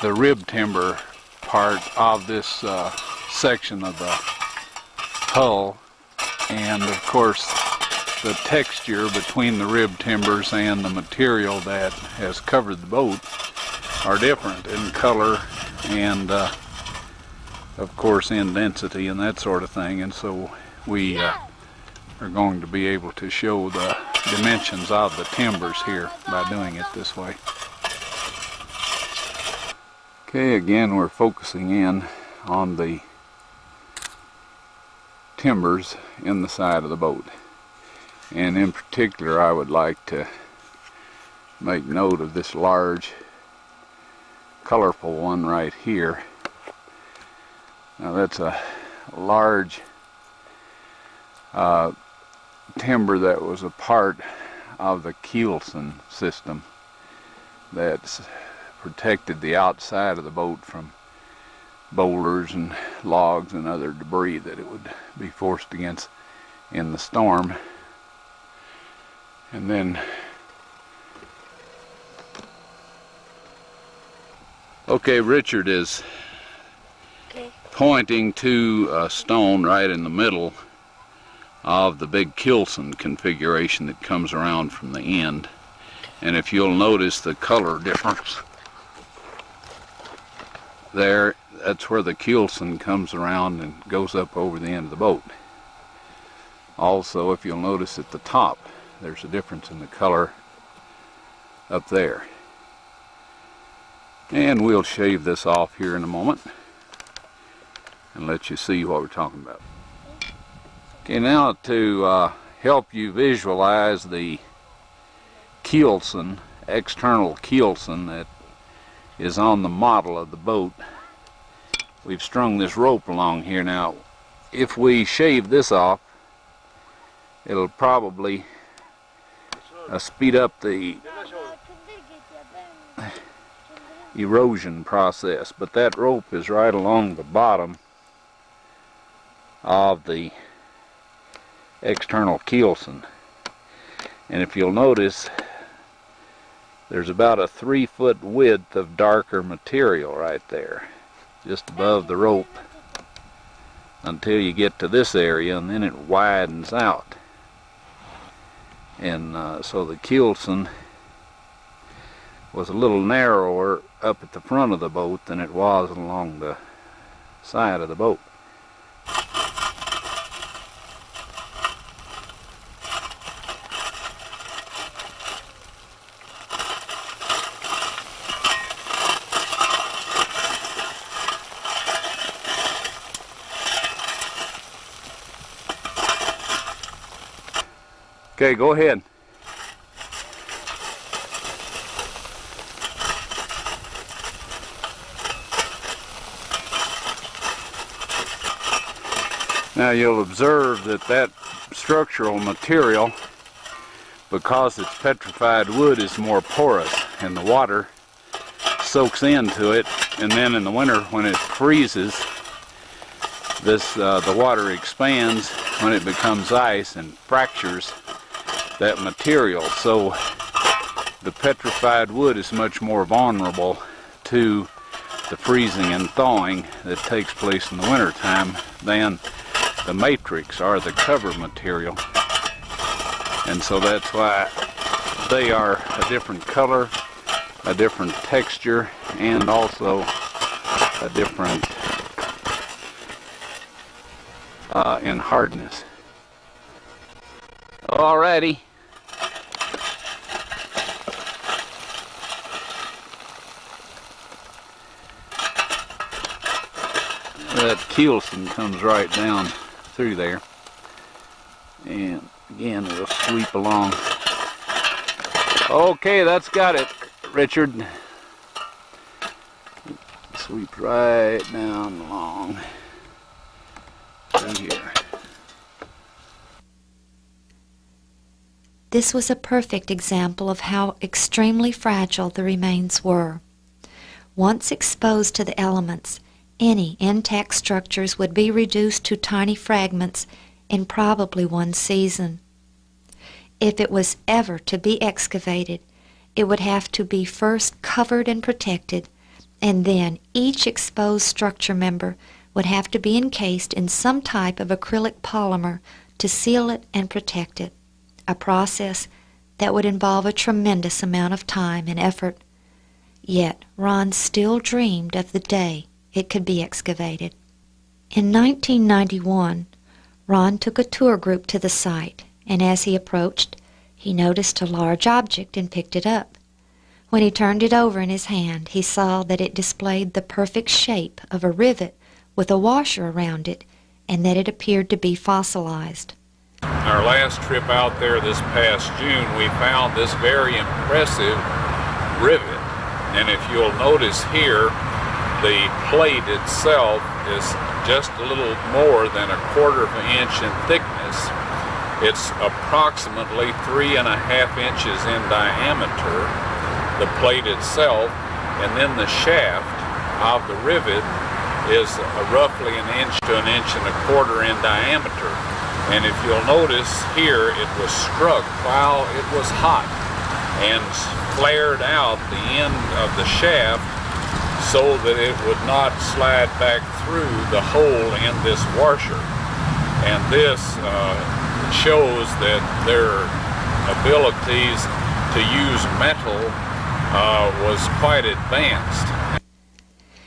the rib timber part of this section of the hull, and of course the texture between the rib timbers and the material that has covered the boat are different in color and of course in density and that sort of thing, and so we are going to be able to show the dimensions of the timbers here by doing it this way. Okay, again we're focusing in on the timbers in the side of the boat, and in particular I would like to make note of this large colorful one right here. Now that's a large timber that was a part of the Kielson system that protected the outside of the boat from boulders and logs and other debris that it would be forced against in the storm. And then, okay, Richard is pointing to a stone right in the middle of the big Kilson configuration that comes around from the end. And if you'll notice the color difference there, that's where the Kilson comes around and goes up over the end of the boat. Also, if you'll notice at the top, there's a difference in the color up there. And we'll shave this off here in a moment and let you see what we're talking about. Okay, now to help you visualize the keelson, external keelson that is on the model of the boat, we've strung this rope along here. Now, if we shave this off, it'll probably speed up the erosion process, but that rope is right along the bottom of the external keelson. And if you'll notice, there's about a 3-foot width of darker material right there, just above the rope, until you get to this area, and then it widens out. And so the keelson was a little narrower up at the front of the boat than it was along the side of the boat. Okay, go ahead. Now you'll observe that that structural material, because it's petrified wood, is more porous, and the water soaks into it, and then in the winter when it freezes, the water expands when it becomes ice and fractures that material. So the petrified wood is much more vulnerable to the freezing and thawing that takes place in the wintertime than the matrix or the cover material. And so that's why they are a different color, a different texture, and also a different in hardness. Alrighty. That keelson comes right down through there, and again it'll sweep along. Okay, that's got it, Richard. Sweep right down along through here. This was a perfect example of how extremely fragile the remains were. Once exposed to the elements, any intact structures would be reduced to tiny fragments in probably one season. If it was ever to be excavated, it would have to be first covered and protected, and then each exposed structure member would have to be encased in some type of acrylic polymer to seal it and protect it, a process that would involve a tremendous amount of time and effort. Yet Ron still dreamed of the day it could be excavated. In 1991, Ron took a tour group to the site, and as he approached, he noticed a large object and picked it up. When he turned it over in his hand, he saw that it displayed the perfect shape of a rivet with a washer around it, and that it appeared to be fossilized. Our last trip out there this past June, we found this very impressive rivet. And if you'll notice here, the plate itself is just a little more than 1/4 inch in thickness. It's approximately 3.5 inches in diameter, the plate itself, and then the shaft of the rivet is roughly 1 inch to 1.25 inches in diameter. And if you'll notice here, it was struck while it was hot and flared out the end of the shaft so that it would not slide back through the hole in this washer. And this shows that their abilities to use metal was quite advanced.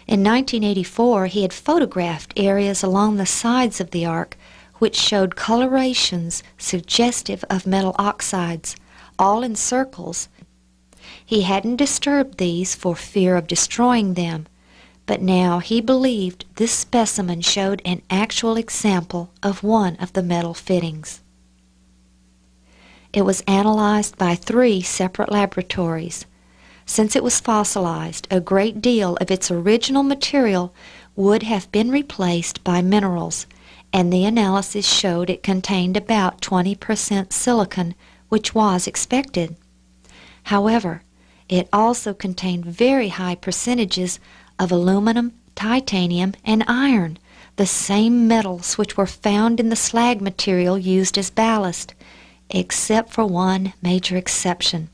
In 1984, he had photographed areas along the sides of the ark which showed colorations suggestive of metal oxides, all in circles. He hadn't disturbed these for fear of destroying them, but now he believed this specimen showed an actual example of one of the metal fittings. It was analyzed by 3 separate laboratories. Since it was fossilized, a great deal of its original material would have been replaced by minerals, and the analysis showed it contained about 20% silicon, which was expected. However, it also contained very high percentages of aluminum, titanium, and iron, the same metals which were found in the slag material used as ballast, except for one major exception.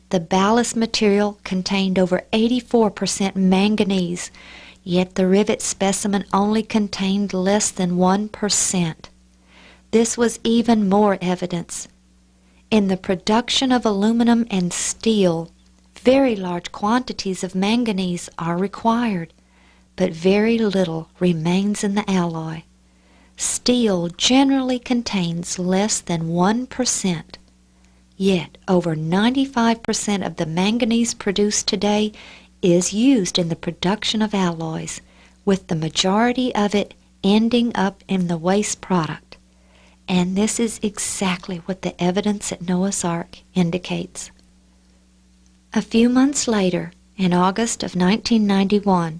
The ballast material contained over 84% manganese, yet the rivet specimen only contained less than 1%. This was even more evidence. In the production of aluminum and steel, very large quantities of manganese are required, but very little remains in the alloy. Steel generally contains less than 1%. Yet, over 95% of the manganese produced today is used in the production of alloys, with the majority of it ending up in the waste product. And this is exactly what the evidence at Noah's Ark indicates. A few months later, in August of 1991,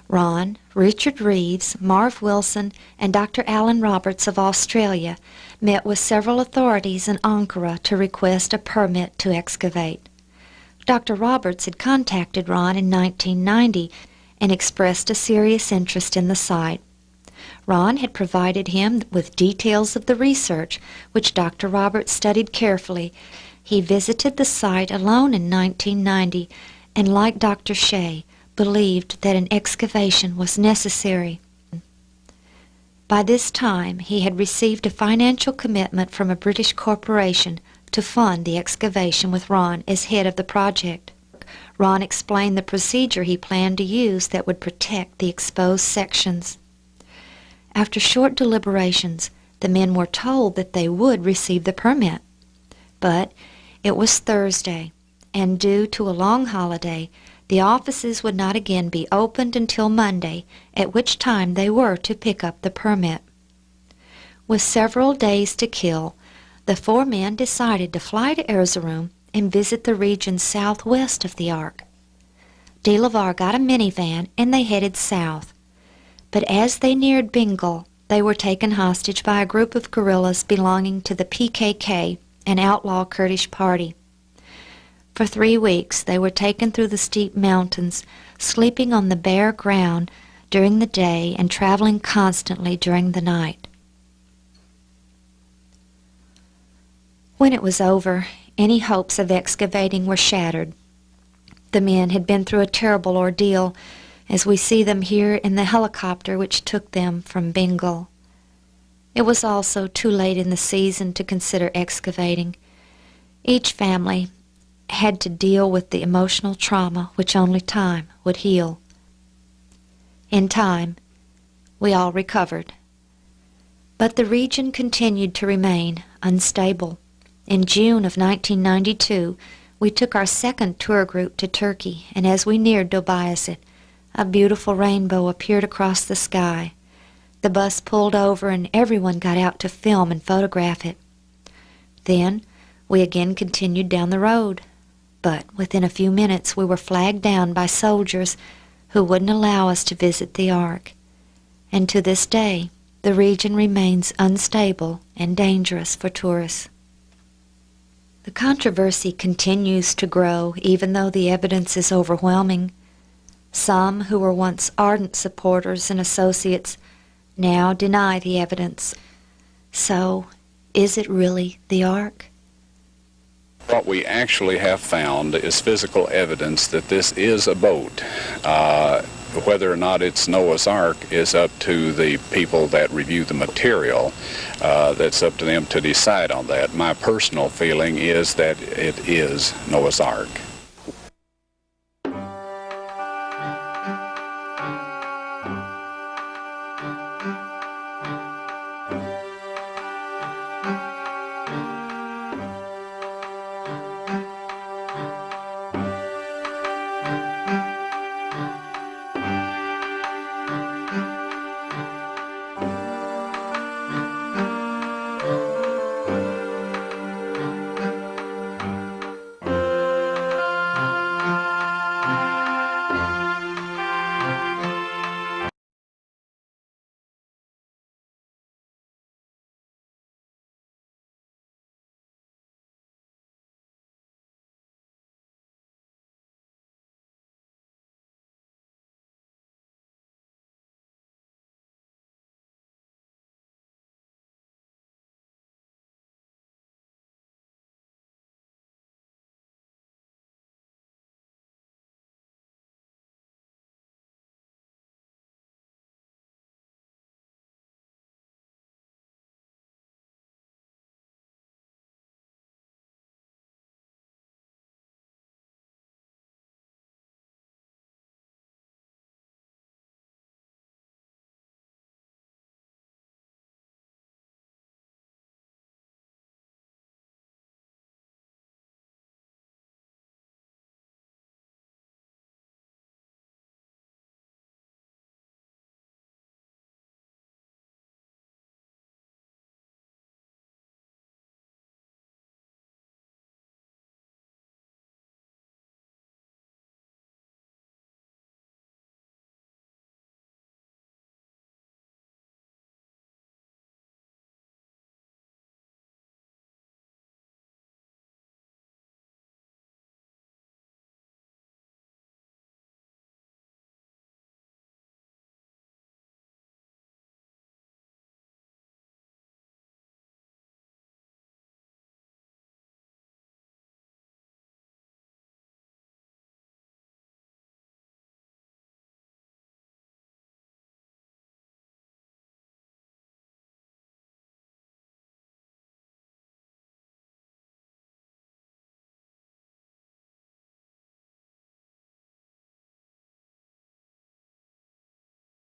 Ron, Richard Reeves, Marv Wilson, and Dr. Alan Roberts of Australia met with several authorities in Ankara to request a permit to excavate. Dr. Roberts had contacted Ron in 1990 and expressed a serious interest in the site. Ron had provided him with details of the research, which Dr. Roberts studied carefully. He visited the site alone in 1990 and, like Dr. Shea, believed that an excavation was necessary. By this time, he had received a financial commitment from a British corporation to fund the excavation with Ron as head of the project. Ron explained the procedure he planned to use that would protect the exposed sections. After short deliberations, the men were told that they would receive the permit. But it was Thursday, and due to a long holiday, the offices would not again be opened until Monday, at which time they were to pick up the permit. With several days to kill, the 4 men decided to fly to Erzurum and visit the region southwest of the Ark. De La Var got a minivan and they headed south. But as they neared Bengal, they were taken hostage by a group of guerrillas belonging to the PKK, an outlaw Kurdish party. For 3 weeks they were taken through the steep mountains, sleeping on the bare ground during the day and traveling constantly during the night. When it was over, any hopes of excavating were shattered. The men had been through a terrible ordeal, as we see them here in the helicopter which took them from Bengal. It was also too late in the season to consider excavating. Each family had to deal with the emotional trauma which only time would heal. In time, we all recovered. But the region continued to remain unstable. In June of 1992, we took our second tour group to Turkey, and as we neared Dobbayazit, a beautiful rainbow appeared across the sky. The bus pulled over and everyone got out to film and photograph it. Then we again continued down the road. But within a few minutes we were flagged down by soldiers who wouldn't allow us to visit the Ark. And to this day, the region remains unstable and dangerous for tourists. The controversy continues to grow even though the evidence is overwhelming. Some who were once ardent supporters and associates now deny the evidence. So, is it really the ark? What we actually have found is physical evidence that this is a boat. Whether or not it's Noah's Ark is up to the people that review the material. That's up to them to decide on that. My personal feeling is that it is Noah's Ark.